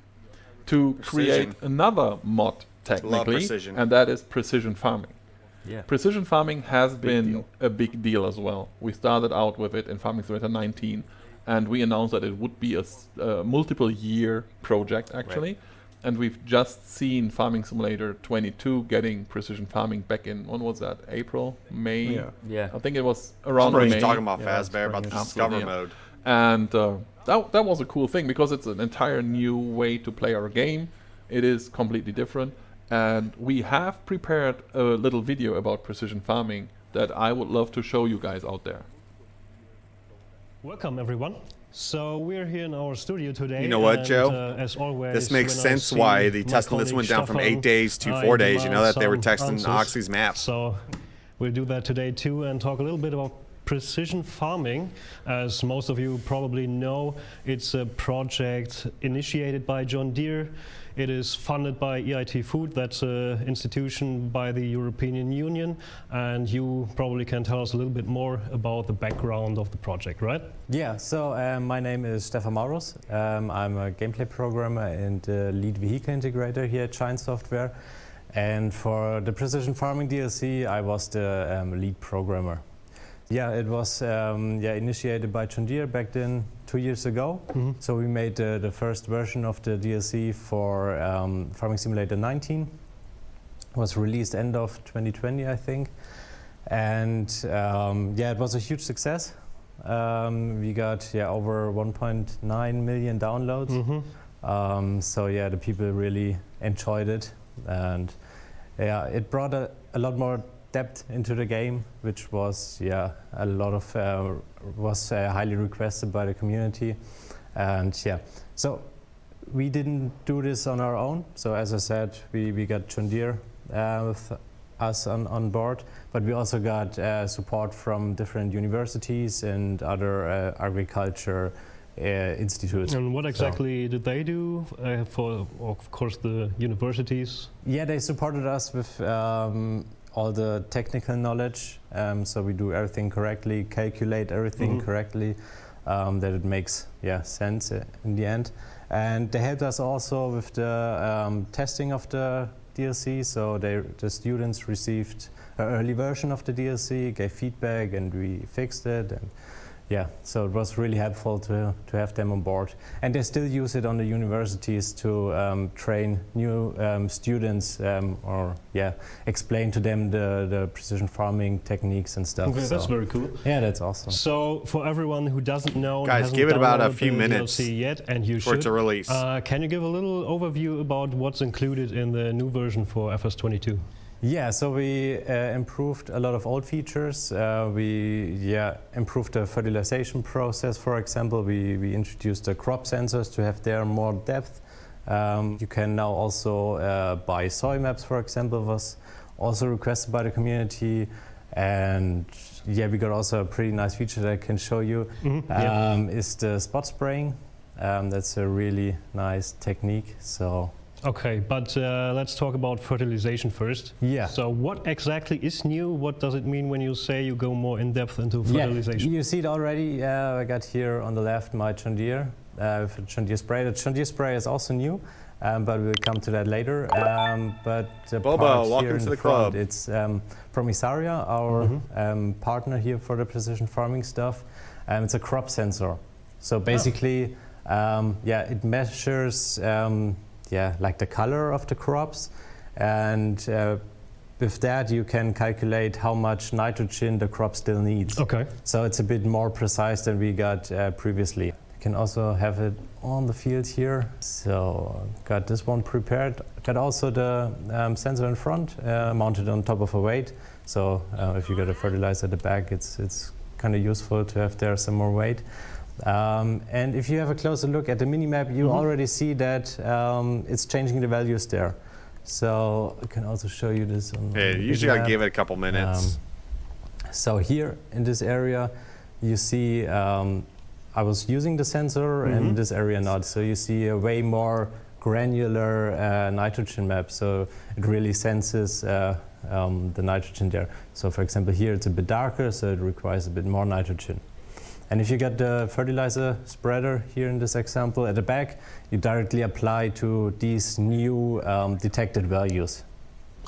[SPEAKER 9] to create another mod, technically, and that is precision farming.
[SPEAKER 8] Yeah.
[SPEAKER 9] Precision farming has been a big deal as well. We started out with it in Farming Simulator 19, and we announced that it would be a multiple-year project, actually.
[SPEAKER 8] Right.
[SPEAKER 9] And we've just seen Farming Simulator 22 getting precision farming back in, when was that? April? May?
[SPEAKER 8] Yeah.
[SPEAKER 9] I think it was around
[SPEAKER 2] Spring.
[SPEAKER 9] May.
[SPEAKER 2] Talking about Fazbear, about the Discover mode.
[SPEAKER 9] And that was a cool thing, because it's an entire new way to play our game. It is completely different. And we have prepared a little video about precision farming that I would love to show you guys out there.
[SPEAKER 18] Welcome everyone. So we're here in our studio today.
[SPEAKER 2] You know what, Joe?
[SPEAKER 18] As always,
[SPEAKER 2] this makes sense why the testing list went down from 8 days to 4 days. You know that they were texting Oxy's maps.
[SPEAKER 18] So we'll do that today too and talk a little bit about precision farming. As most of you probably know, it's a project initiated by John Deere. It is funded by EIT Food, that's an institution by the European Union, and you probably can tell us a little bit more about the background of the project, right?
[SPEAKER 11] Yeah, so my name is Stefan Maurus. I'm a gameplay programmer and lead vehicle integrator here at Giant Software. And for the Precision Farming DLC, I was the lead programmer. Yeah, it was initiated by John Deere back then 2 years ago. So we made the first version of the DLC for Farming Simulator 19. It was released end of 2020, I think. And it was a huge success. We got over 1.9 million downloads. So yeah, the people really enjoyed it. And yeah, it brought a lot more depth into the game, which was a lot of was highly requested by the community. And yeah, so we didn't do this on our own. So as I said, we got John Deere with us on board, but we also got support from different universities and other agriculture institutes.
[SPEAKER 18] And what exactly did they do for, of course, the universities? Yeah,
[SPEAKER 11] they supported us with all the technical knowledge, so we do everything correctly, calculate everything correctly, that it makes sense in the end. And they helped us also with the testing of the DLC, so the students received an early version of the DLC, gave feedback, and we fixed it. And so it was really helpful to have them on board. And they still use it on the universities to train new students or explain to them the precision farming techniques and stuff.
[SPEAKER 18] Okay, that's very cool.
[SPEAKER 11] Yeah, that's awesome.
[SPEAKER 18] So for everyone who doesn't know,
[SPEAKER 2] guys, give it about a few minutes
[SPEAKER 18] yet, and you
[SPEAKER 2] for it to release.
[SPEAKER 18] Can you give a little overview about what's included in the new version for FS22?
[SPEAKER 11] Yeah, so we improved a lot of old features. We improved the fertilization process, for example. We introduced the crop sensors to have there more depth. You can now also buy soil maps, for example, was also requested by the community. And we got also a pretty nice feature that I can show you, is the spot spraying. That's a really nice technique. So.
[SPEAKER 18] Okay, but let's talk about fertilization first. Yeah. So what exactly is new? What does it mean when you say you go more in depth into fertilization?
[SPEAKER 11] You see it already. I got here on the left my John Deere with John Deere spray. The John Deere spray is also new, but we'll come to that later. But the part here in the front, it's from Isaria, our partner here for the precision farming stuff. It's a crop sensor. So basically, it measures like the color of the crops, and with that you can calculate how much nitrogen the crop still needs. Okay. So it's a bit more precise than we got previously. You can also have it on the field here. So got this one prepared. Got also the sensor in front, mounted on top of a weight. So if you got a fertilizer at the back, it's kind of useful to have there some more weight. And if you have a closer look at the minimap, you already see that it's changing the values there. So I can also show you this on the
[SPEAKER 2] usually I give it a couple minutes.
[SPEAKER 11] So here in this area, you see I was using the sensor and this area not. So you see a way more granular nitrogen map. So it really senses the nitrogen there. So for example, here it's a bit darker, so it requires a bit more nitrogen. And if you get the fertilizer spreader here in this example at the back, you directly apply to these new detected values.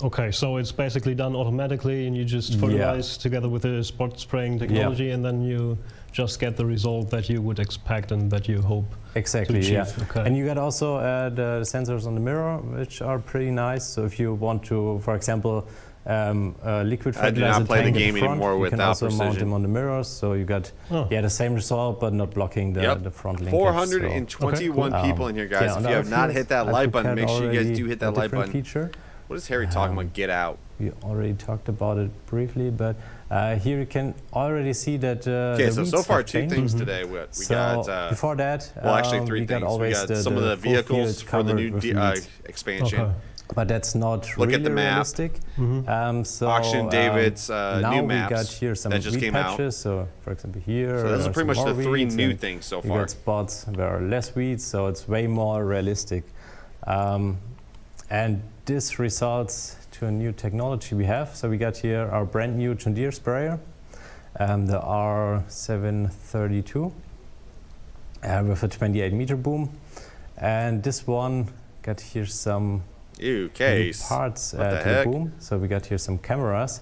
[SPEAKER 18] Okay, so it's basically done automatically and you just fertilize together with the spot spraying technology and then you just get the result that you would expect and that you hope to achieve. Okay.
[SPEAKER 11] And you got also the sensors on the mirror, which are pretty nice. So if you want to, for example, liquid fertilizer
[SPEAKER 2] I do not play the game anymore
[SPEAKER 11] you
[SPEAKER 2] without
[SPEAKER 11] can also
[SPEAKER 2] precision.
[SPEAKER 11] mount them on the mirrors, so you got the same result, but not blocking the front linkage.
[SPEAKER 2] 421 people in here, guys. If you have not hit that like button, make sure you guys do hit that like button.
[SPEAKER 11] Feature.
[SPEAKER 2] What is Harry talking about? Get out.
[SPEAKER 11] We already talked about it briefly, but here you can already see that.
[SPEAKER 2] Okay, so far 2 things today. We got
[SPEAKER 11] before that.
[SPEAKER 2] Well, actually 3 things. We got some of the vehicles for the new expansion.
[SPEAKER 11] Okay. But that's not
[SPEAKER 2] Look
[SPEAKER 11] really
[SPEAKER 2] at the map.
[SPEAKER 11] realistic. So
[SPEAKER 2] Auction David's
[SPEAKER 11] now
[SPEAKER 2] new maps
[SPEAKER 11] we got here some
[SPEAKER 2] that just
[SPEAKER 11] wheat
[SPEAKER 2] came
[SPEAKER 11] patches.
[SPEAKER 2] out.
[SPEAKER 11] So, for example, here.
[SPEAKER 2] So those are pretty much the 3
[SPEAKER 11] weeds,
[SPEAKER 2] new
[SPEAKER 11] and
[SPEAKER 2] things so
[SPEAKER 11] we
[SPEAKER 2] far.
[SPEAKER 11] got spots where are less weeds, so it's way more realistic. And this results to a new technology we have. So we got here our brand new John Deere sprayer, the R732 with a 28-meter boom. And this one got here some new parts to the boom. So we got here some cameras.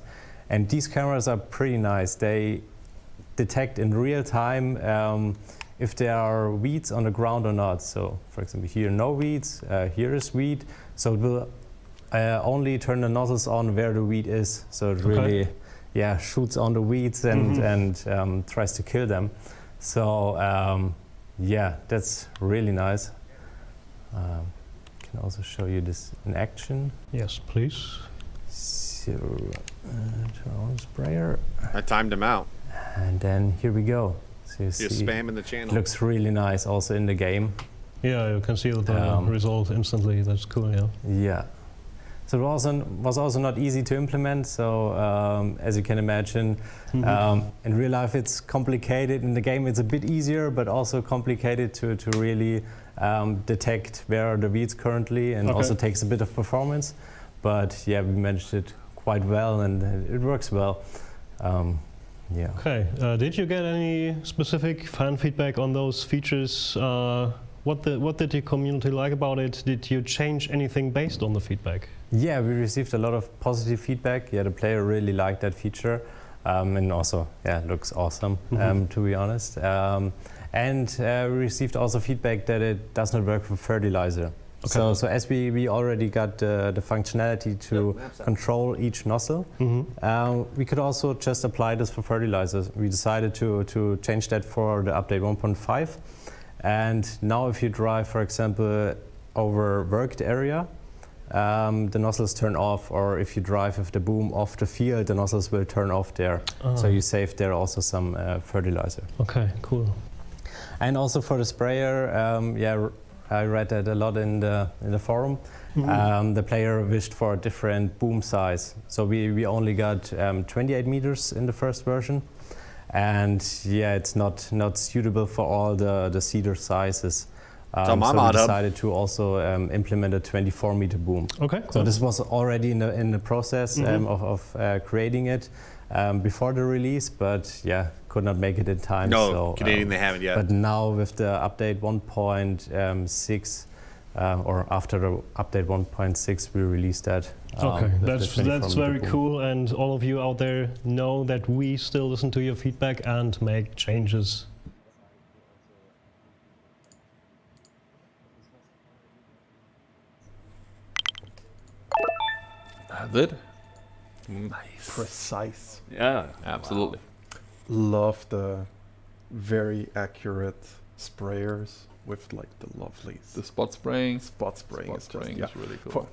[SPEAKER 11] And these cameras are pretty nice. They detect in real time if there are weeds on the ground or not. So for example, here no weeds, here is weed. So it will only turn the nozzles on where the weed is. So it really shoots on the weeds and tries to kill them. So that's really nice. Can also show you this in action.
[SPEAKER 18] Yes, please.
[SPEAKER 11] So turn on the sprayer.
[SPEAKER 2] I timed him out.
[SPEAKER 11] And then here we go. So you
[SPEAKER 2] You're
[SPEAKER 11] see,
[SPEAKER 2] spamming the channel.
[SPEAKER 11] it looks really nice also in the game.
[SPEAKER 18] Yeah, you can see the result instantly. That's cool, yeah.
[SPEAKER 11] Yeah. So it was also not easy to implement. So as you can imagine, in real life it's complicated. In the game it's a bit easier, but also complicated to really detect where are the weeds currently, and also takes a bit of performance. But yeah, we managed it quite well, and it works well.
[SPEAKER 18] Okay. Did you get any specific fan feedback on those features? What did the community like about it? Did you change anything based on the feedback?
[SPEAKER 11] Yeah, we received a lot of positive feedback. Yeah, the player really liked that feature, and also, yeah, it looks awesome, to be honest. And we received also feedback that it does not work with fertilizer. So as we already got the functionality to control each nozzle, we could also just apply this for fertilizers. We decided to change that for the update 1.5. And now if you drive, for example, over worked area, the nozzles turn off, or if you drive with the boom off the field, the nozzles will turn off there. So you save there also some fertilizer.
[SPEAKER 18] Okay, cool.
[SPEAKER 11] And also for the sprayer, I read that a lot in the forum. The player wished for a different boom size. So we only got 28 meters in the first version. And yeah, it's not suitable for all the seeder sizes. So we decided to also implement a 24-meter boom.
[SPEAKER 18] Okay.
[SPEAKER 11] So this was already in the process of creating it before the release, but yeah, could not make it in time.
[SPEAKER 2] No,
[SPEAKER 11] so,
[SPEAKER 2] Canadian they haven't yet.
[SPEAKER 11] But now with the update 1.6, or after the update 1.6, we released that.
[SPEAKER 18] Okay, that's very cool, and all of you out there know that we still listen to your feedback and make changes.
[SPEAKER 9] That's it.
[SPEAKER 3] Nice. Precise.
[SPEAKER 9] Yeah, absolutely.
[SPEAKER 3] Love the very accurate sprayers with like the lovely
[SPEAKER 9] spot spraying.
[SPEAKER 3] Spot spraying is
[SPEAKER 9] really cool.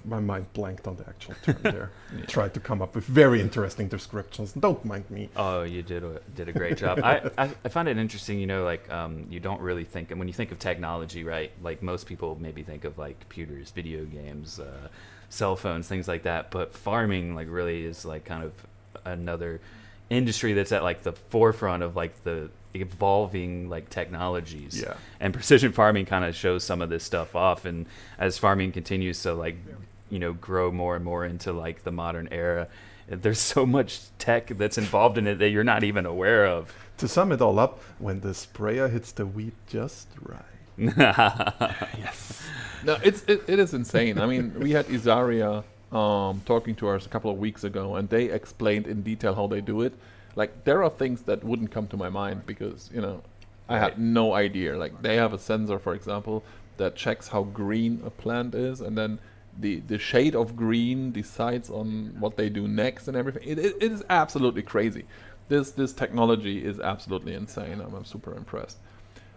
[SPEAKER 3] My mind blanked on the actual term there. Tried to come up with very interesting descriptions. Don't mind me.
[SPEAKER 8] Oh, you did a great job. I find it interesting. You know, like you don't really think, and when you think of technology, right? Like most people maybe think of like computers, video games, cell phones, things like that. But farming like really is like kind of another industry that's at like the forefront of like the evolving like technologies. And precision farming kind of shows some of this stuff off, and as farming continues to like, you know, grow more and more into like the modern era, there's so much tech that's involved in it that you're not even aware of.
[SPEAKER 3] To sum it all up, when the sprayer hits the wheat just right.
[SPEAKER 9] Yes. No, it is insane. I mean, we had Isaria talking to us a couple of weeks ago, and they explained in detail how they do it. Like, there are things that wouldn't come to my mind because, you know, I had no idea. Like, they have a sensor, for example, that checks how green a plant is, and then the shade of green decides on what they do next and everything. It is absolutely crazy. This technology is absolutely insane. I'm super impressed.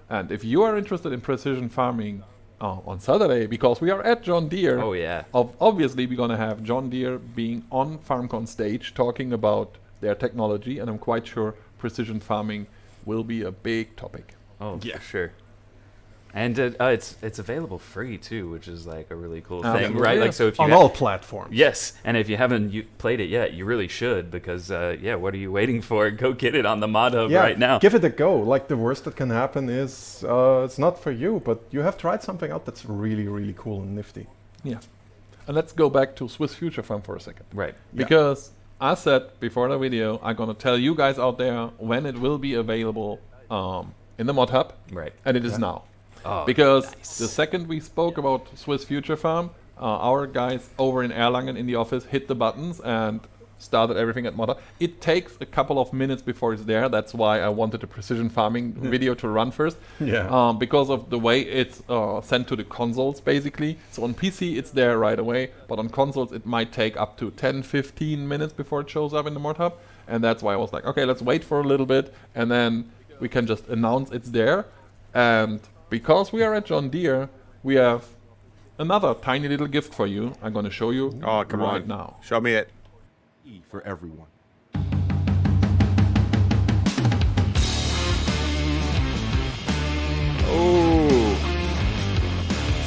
[SPEAKER 9] And if you are interested in precision farming, on Saturday, because we are at John Deere.
[SPEAKER 8] Oh, yeah.
[SPEAKER 9] Obviously, we're going to have John Deere being on FarmCon stage talking about their technology, and I'm quite sure precision farming will be a big topic.
[SPEAKER 8] Oh, yeah, for sure. And it's available free too, which is like a really cool thing, right? Like, so if you
[SPEAKER 3] on all platforms.
[SPEAKER 8] Yes, and if you haven't played it yet, you really should, because yeah, what are you waiting for? Go get it on the Mod Hub right now.
[SPEAKER 3] Give it a go. Like, the worst that can happen is it's not for you, but you have tried something out that's really, really cool and nifty.
[SPEAKER 9] Yeah. And let's go back to Swiss Future Farm for a second.
[SPEAKER 8] Right.
[SPEAKER 9] Because I said before the video, I'm going to tell you guys out there when it will be available in the Mod Hub.
[SPEAKER 8] Right.
[SPEAKER 9] And it is now.
[SPEAKER 8] Oh,
[SPEAKER 9] because
[SPEAKER 8] nice.
[SPEAKER 9] the second we spoke about Swiss Future Farm, our guys over in Erlangen in the office hit the buttons and started everything at Mod Hub. It takes a couple of minutes before it's there. That's why I wanted the precision farming video to run first.
[SPEAKER 3] Yeah.
[SPEAKER 9] Because of the way it's sent to the consoles, basically. So on PC, it's there right away. But on consoles, it might take up to 10-15 minutes before it shows up in the Mod Hub. And that's why I was like, okay, let's wait for a little bit. And then we can just announce it's there. And because we are at John Deere, we have another tiny little gift for you. I'm going to show you right now.
[SPEAKER 2] Show me it.
[SPEAKER 12] E for everyone.
[SPEAKER 2] Oh,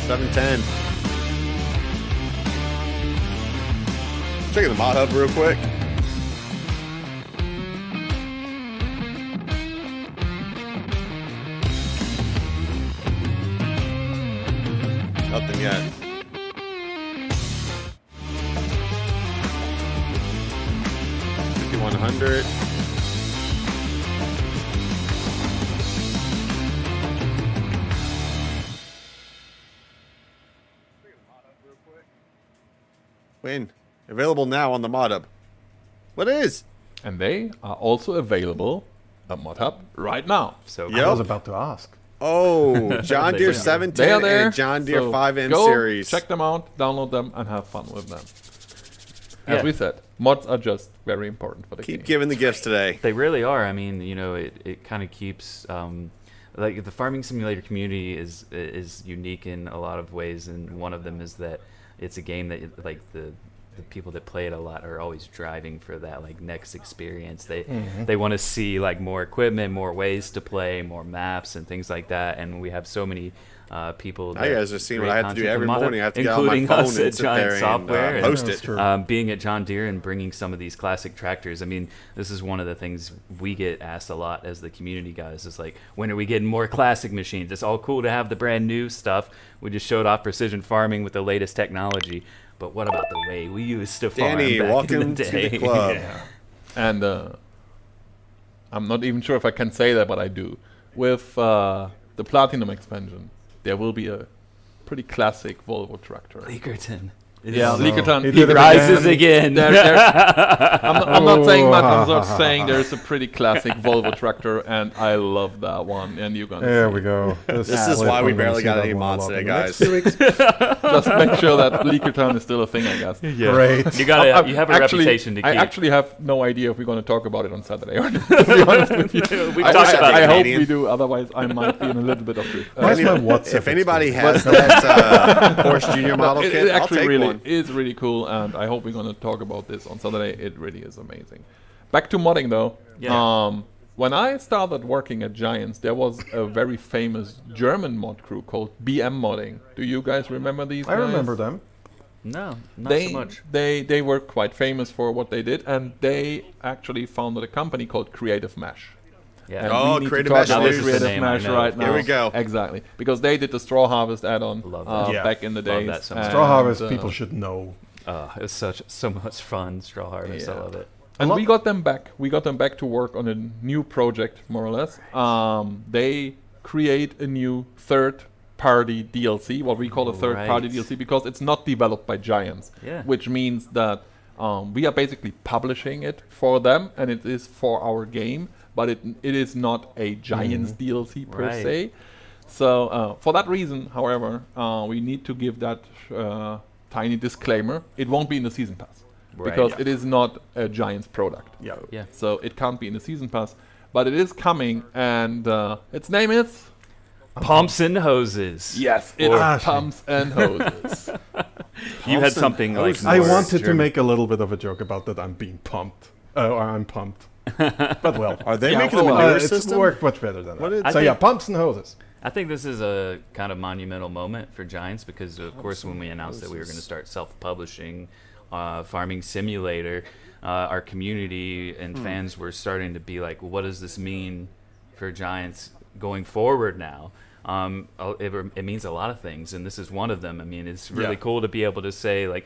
[SPEAKER 2] 710. Checking the Mod Hub real quick. Nothing yet. $5,100. Win. Available now on the Mod Hub. What is?
[SPEAKER 9] And they are also available at Mod Hub right now.
[SPEAKER 8] So
[SPEAKER 3] I was about to ask.
[SPEAKER 2] Oh, John Deere 710 and John Deere
[SPEAKER 9] so
[SPEAKER 2] 5M
[SPEAKER 9] go
[SPEAKER 2] series.
[SPEAKER 9] Check them out, download them, and have fun with them. As we said, mods are just very important for the game.
[SPEAKER 2] Keep giving the gifts today.
[SPEAKER 8] They really are. I mean, you know, it kind of keeps like the farming simulator community is unique in a lot of ways, and one of them is that it's a game that like the people that play it a lot are always driving for that like next experience. They want to see like more equipment, more ways to play, more maps and things like that. And we have so many people.
[SPEAKER 2] Now you guys are seeing what I have to do every
[SPEAKER 8] Mod Hub,
[SPEAKER 2] morning. I have to get on my
[SPEAKER 8] including
[SPEAKER 2] phone
[SPEAKER 8] us
[SPEAKER 2] and
[SPEAKER 8] at
[SPEAKER 2] sit
[SPEAKER 8] Giant
[SPEAKER 2] there
[SPEAKER 8] Software
[SPEAKER 2] and post it.
[SPEAKER 8] Being at John Deere and bringing some of these classic tractors. I mean, this is one of the things we get asked a lot as the community guys. Is like, when are we getting more classic machines? It's all cool to have the brand new stuff. We just showed off precision farming with the latest technology. But what about the way we used to farm
[SPEAKER 2] Danny,
[SPEAKER 8] back
[SPEAKER 2] welcome
[SPEAKER 8] in the
[SPEAKER 2] to
[SPEAKER 8] day?
[SPEAKER 2] the club.
[SPEAKER 9] Yeah. And I'm not even sure if I can say that, but I do. With the Platinum expansion, there will be a pretty classic Volvo tractor.
[SPEAKER 8] Leakerton.
[SPEAKER 9] Yeah, Leakerton.
[SPEAKER 8] He rises again.
[SPEAKER 9] I'm not saying much. I'm just saying there's a pretty classic Volvo tractor, and I love that one. And you're gonna.
[SPEAKER 3] There we go.
[SPEAKER 2] This is why we barely got any mods today, guys.
[SPEAKER 9] Just make sure that Leakerton is still a thing, I guess.
[SPEAKER 8] Yeah.
[SPEAKER 3] Great.
[SPEAKER 8] You have a reputation to keep.
[SPEAKER 9] I actually have no idea if we're going to talk about it on Saturday. Or not, to be honest with you.
[SPEAKER 8] We've talked about it.
[SPEAKER 9] I hope we do. Otherwise, I might be in a little bit of truth.
[SPEAKER 2] If anybody has that Porsche Junior model kit, I'll take
[SPEAKER 9] really
[SPEAKER 2] one.
[SPEAKER 9] Is really cool, and I hope we're going to talk about this on Saturday. It really is amazing. Back to modding though.
[SPEAKER 8] Yeah.
[SPEAKER 9] When I started working at Giants, there was a very famous German mod crew called BM Modding. Do you guys remember these guys?
[SPEAKER 3] I remember them.
[SPEAKER 8] No, not so much.
[SPEAKER 9] They were quite famous for what they did, and they actually founded a company called Creative Mesh.
[SPEAKER 8] Yeah.
[SPEAKER 9] And
[SPEAKER 2] Oh,
[SPEAKER 9] we need
[SPEAKER 2] Creative
[SPEAKER 9] to
[SPEAKER 2] Mesh
[SPEAKER 9] talk about
[SPEAKER 2] is the
[SPEAKER 9] Creative
[SPEAKER 8] name I
[SPEAKER 9] Mesh
[SPEAKER 8] know.
[SPEAKER 9] right now.
[SPEAKER 2] Here we go.
[SPEAKER 9] Exactly, because they did the Straw Harvest add-on
[SPEAKER 8] Love that.
[SPEAKER 9] back in the
[SPEAKER 8] Love
[SPEAKER 9] days.
[SPEAKER 8] that so much.
[SPEAKER 3] Straw Harvest, people should know.
[SPEAKER 8] It was so much fun, Straw Harvest. I love it.
[SPEAKER 9] And we got them back. We got them back to work on a new project, more or less. They create a new third-party DLC, what we call a third-party DLC, because it's not developed by Giants.
[SPEAKER 8] Yeah.
[SPEAKER 9] Which means that we are basically publishing it for them, and it is for our game, but it is not a Giants DLC per se. So for that reason, however, we need to give that tiny disclaimer. It won't be in the Season Pass. Because it is not a Giants product.
[SPEAKER 8] Yeah.
[SPEAKER 9] So it can't be in the Season Pass. But it is coming, and its name is...
[SPEAKER 8] Pumps and hoses.
[SPEAKER 9] Yes, it's pumps and hoses.
[SPEAKER 8] You had something like
[SPEAKER 3] I
[SPEAKER 8] more
[SPEAKER 3] wanted to
[SPEAKER 8] German.
[SPEAKER 3] make a little bit of a joke about that. I'm being pumped. Or I'm pumped. But well,
[SPEAKER 2] Are they making a manure system?
[SPEAKER 3] It's worked much better than that.
[SPEAKER 8] I
[SPEAKER 3] So
[SPEAKER 8] think-
[SPEAKER 3] yeah, pumps and hoses.
[SPEAKER 8] I think this is a kind of monumental moment for Giants because, of course, when we announced that we were going to start self-publishing Farming Simulator, our community and fans were starting to be like, well, what does this mean for Giants going forward now? It means a lot of things, and this is one of them. I mean, it's really cool to be able to say, like,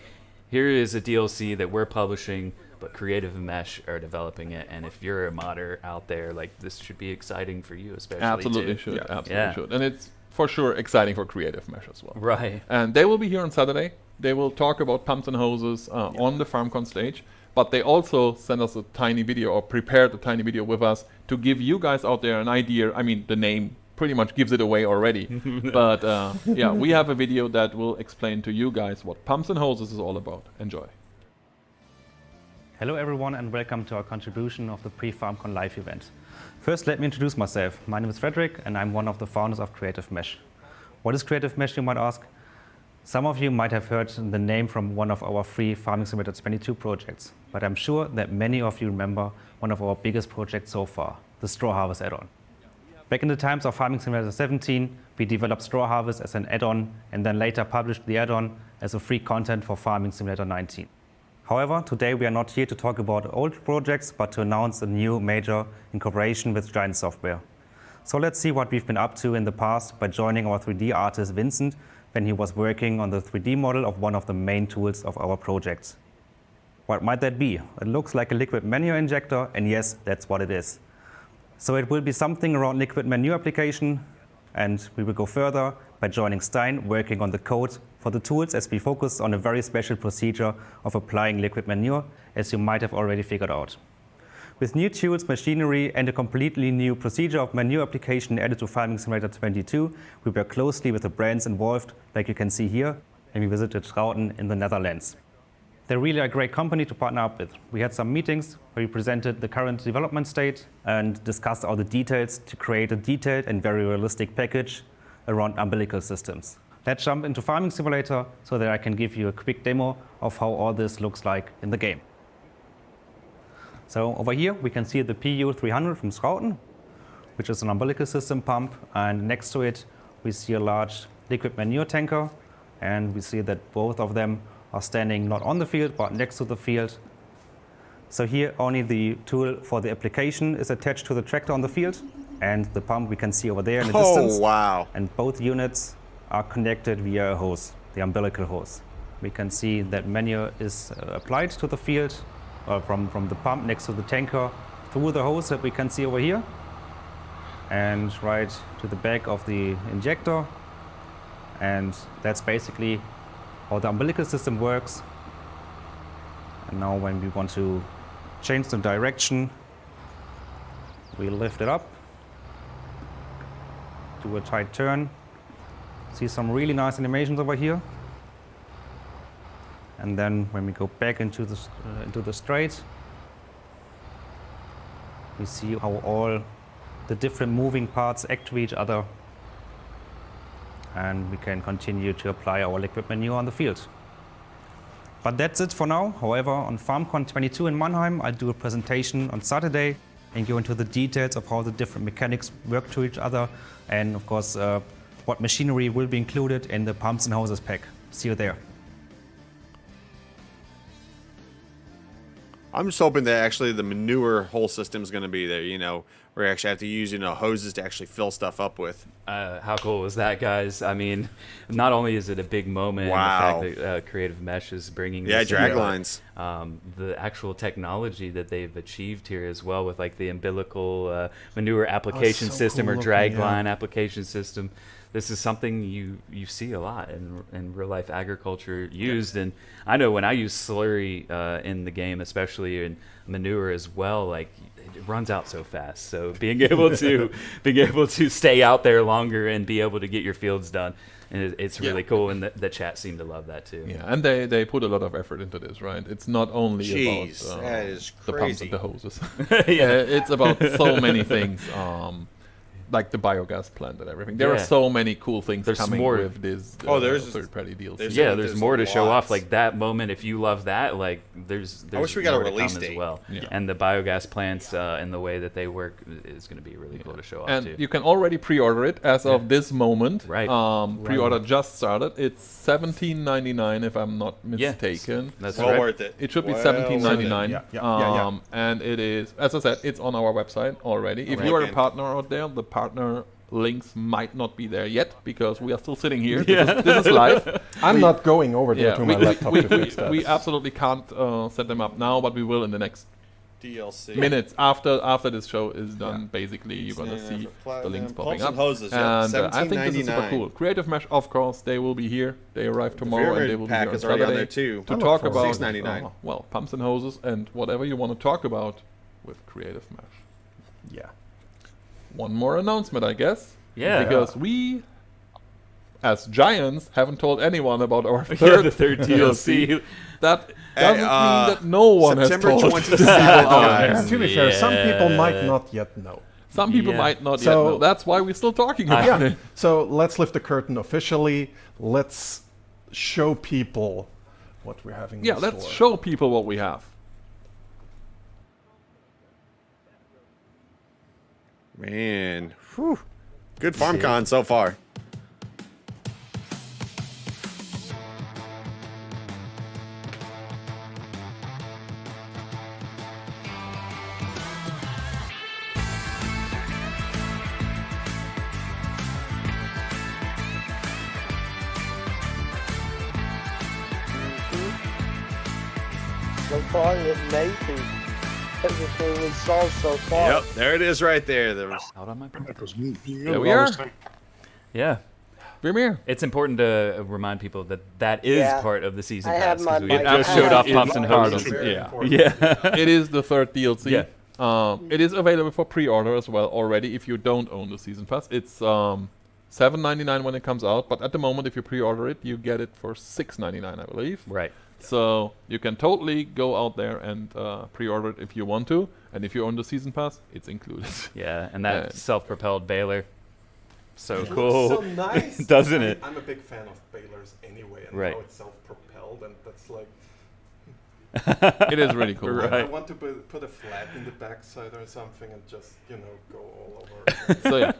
[SPEAKER 8] here is a DLC that we're publishing, but Creative Mesh are developing it, and if you're a modder out there, like, this should be exciting for you, especially.
[SPEAKER 9] Absolutely
[SPEAKER 8] too.
[SPEAKER 9] should.
[SPEAKER 8] Yeah.
[SPEAKER 9] Absolutely should. And it's for sure exciting for Creative Mesh as well.
[SPEAKER 8] Right.
[SPEAKER 9] And they will be here on Saturday. They will talk about pumps and hoses on the FarmCon stage. But they also sent us a tiny video, or prepared a tiny video with us to give you guys out there an idea. I mean, the name pretty much gives it away already. But yeah, we have a video that will explain to you guys what pumps and hoses is all about. Enjoy.
[SPEAKER 20] Hello everyone and welcome to our contribution of the pre-FarmCon live event. First, let me introduce myself. My name is Frederick and I'm one of the founders of Creative Mesh. What is Creative Mesh, you might ask? Some of you might have heard the name from one of our free Farming Simulator 22 projects, but I'm sure that many of you remember one of our biggest projects so far, the Straw Harvest add-on. Back in the times of Farming Simulator 17, we developed Straw Harvest as an add-on and then later published the add-on as a free content for Farming Simulator 19. However, today we are not here to talk about old projects, but to announce a new major in cooperation with Giant Software. So let's see what we've been up to in the past by joining our 3D artist Vincent when he was working on the 3D model of one of the main tools of our projects. What might that be? It looks like a liquid manure injector, and yes, that's what it is. So it will be something around liquid manure application, and we will go further by joining Stein, working on the code for the tools as we focus on a very special procedure of applying liquid manure, as you might have already figured out. With new tools, machinery, and a completely new procedure of manure application added to Farming Simulator 22, we work closely with the brands involved, like you can see here, and we visited Schouten in the Netherlands. They're really a great company to partner up with. We had some meetings where we presented the current development state and discussed all the details to create a detailed and very realistic package around umbilical systems. Let's jump into Farming Simulator so that I can give you a quick demo of how all this looks like in the game. So over here we can see the PU300 from Schouten, which is an umbilical system pump, and next to it we see a large liquid manure tanker, and we see that both of them are standing not on the field but next to the field. So here only the tool for the application is attached to the tractor on the field, and the pump we can see over there in the distance.
[SPEAKER 2] Oh, wow.
[SPEAKER 20] And both units are connected via a hose, the umbilical hose. We can see that manure is applied to the field from the pump next to the tanker through the hose that we can see over here, and right to the back of the injector. And that's basically how the umbilical system works. And now when we want to change the direction, we lift it up, do a tight turn. See some really nice animations over here. And then when we go back into the straight, we see how all the different moving parts act to each other. And we can continue to apply our liquid manure on the field. But that's it for now. However, on FarmCon 22 in Mannheim, I'll do a presentation on Saturday and go into the details of how the different mechanics work to each other, and of course what machinery will be included in the pumps and hoses pack. See you there.
[SPEAKER 2] I'm just hoping that actually the manure whole system is going to be there, you know, where you actually have to use, you know, hoses to actually fill stuff up with.
[SPEAKER 8] How cool was that, guys? I mean, not only is it a big moment,
[SPEAKER 2] Wow.
[SPEAKER 8] the fact that Creative Mesh is bringing
[SPEAKER 2] Yeah,
[SPEAKER 8] this
[SPEAKER 2] drag
[SPEAKER 8] together,
[SPEAKER 2] lines.
[SPEAKER 8] the actual technology that they've achieved here as well with like the umbilical manure application
[SPEAKER 3] so
[SPEAKER 8] system
[SPEAKER 3] cool
[SPEAKER 8] or
[SPEAKER 3] looking,
[SPEAKER 8] drag
[SPEAKER 3] yeah.
[SPEAKER 8] line application system. This is something you see a lot in real life agriculture used, and I know when I use slurry in the game, especially in manure as well, like it runs out so fast. So being able to stay out there longer and be able to get your fields done, and it's really cool. And the chat seemed to love that too.
[SPEAKER 9] Yeah, and they put a lot of effort into this, right? It's not only
[SPEAKER 2] Jeez,
[SPEAKER 9] about
[SPEAKER 2] that is
[SPEAKER 9] the pumps
[SPEAKER 2] crazy.
[SPEAKER 9] and the hoses. Yeah, it's about so many things. like the biogas plant and everything. There are
[SPEAKER 8] Yeah.
[SPEAKER 9] so many cool things
[SPEAKER 8] There's
[SPEAKER 9] coming
[SPEAKER 8] more.
[SPEAKER 9] with this
[SPEAKER 2] there's
[SPEAKER 9] third-party DLC.
[SPEAKER 8] There's more to show off. Like that moment, if you love that, like there's
[SPEAKER 2] wish we got a
[SPEAKER 8] more to
[SPEAKER 2] release
[SPEAKER 8] come as
[SPEAKER 2] date.
[SPEAKER 8] well.
[SPEAKER 9] Yeah.
[SPEAKER 8] And the biogas plants and the way that they work is going to be really cool to show off
[SPEAKER 9] And
[SPEAKER 8] too.
[SPEAKER 9] you can already pre-order it as of this moment.
[SPEAKER 8] Right.
[SPEAKER 9] Pre-order just started. It's $17.99 if I'm not mistaken.
[SPEAKER 8] That's
[SPEAKER 2] well worth it.
[SPEAKER 9] It should be
[SPEAKER 2] Well
[SPEAKER 9] $17.99.
[SPEAKER 3] Yeah.
[SPEAKER 9] And it is, as I said, it's on our website already. If you are a partner out there, the partner links might not be there yet because we are still sitting here. This is live.
[SPEAKER 3] I'm not going over there to my laptop to fix that.
[SPEAKER 9] We absolutely can't set them up now, but we will in the next
[SPEAKER 2] DLC
[SPEAKER 9] minutes after this show is done. Basically, you're gonna see the links popping
[SPEAKER 2] Pumps
[SPEAKER 9] up.
[SPEAKER 2] and hoses, yeah.
[SPEAKER 9] And I think this is super
[SPEAKER 2] $17.99.
[SPEAKER 9] cool. Creative Mesh, of course, they will be here. They arrive tomorrow, and they will be
[SPEAKER 2] pack
[SPEAKER 9] here on
[SPEAKER 2] is already on
[SPEAKER 9] Saturday
[SPEAKER 2] there too.
[SPEAKER 9] to talk about
[SPEAKER 2] $6.99.
[SPEAKER 9] well, pumps and hoses and whatever you want to talk about with Creative Mesh.
[SPEAKER 3] Yeah.
[SPEAKER 9] One more announcement, I guess.
[SPEAKER 8] Yeah.
[SPEAKER 9] Because we, as Giants, haven't told anyone about our third DLC. That doesn't mean that no one
[SPEAKER 2] September
[SPEAKER 9] has told
[SPEAKER 2] 27th.
[SPEAKER 9] people out there.
[SPEAKER 3] To be fair, some people might not yet know.
[SPEAKER 9] Some people might not yet know. That's why we're still talking about it.
[SPEAKER 3] So let's lift the curtain officially. Let's show people what we're having.
[SPEAKER 9] Yeah,
[SPEAKER 3] in
[SPEAKER 9] let's
[SPEAKER 3] store.
[SPEAKER 9] show people what we have.
[SPEAKER 2] Man, whew. Good FarmCon so far.
[SPEAKER 4] So far, it's amazing. Everything we saw so far.
[SPEAKER 2] Yep, there it is right there. There was
[SPEAKER 8] out on my
[SPEAKER 9] There we are.
[SPEAKER 8] Yeah.
[SPEAKER 9] Premiere.
[SPEAKER 8] It's important to remind people that that is part of the season
[SPEAKER 4] I
[SPEAKER 8] pass.
[SPEAKER 4] have my
[SPEAKER 8] 'cause we
[SPEAKER 4] mic.
[SPEAKER 8] just showed off pumps and
[SPEAKER 9] part
[SPEAKER 8] hoses.
[SPEAKER 9] of it,
[SPEAKER 8] Yeah.
[SPEAKER 9] It is the third DLC.
[SPEAKER 8] Yeah.
[SPEAKER 9] It is available for pre-order as well already if you don't own the season pass. It's $7.99 when it comes out, but at the moment if you pre-order it, you get it for $6.99, I believe.
[SPEAKER 8] Right.
[SPEAKER 9] So you can totally go out there and pre-order it if you want to, and if you own the season pass, it's included.
[SPEAKER 8] Yeah, and that self-propelled baler, so
[SPEAKER 3] It
[SPEAKER 8] cool,
[SPEAKER 3] looks so nice.
[SPEAKER 8] doesn't it?
[SPEAKER 3] I'm a big fan of balers anyway, and
[SPEAKER 8] Right.
[SPEAKER 3] now it's self-propelled, and that's like.
[SPEAKER 9] It is really cool.
[SPEAKER 3] I
[SPEAKER 8] Right.
[SPEAKER 3] want to put a flat in the backside or something and just, go all over.
[SPEAKER 9] So yeah,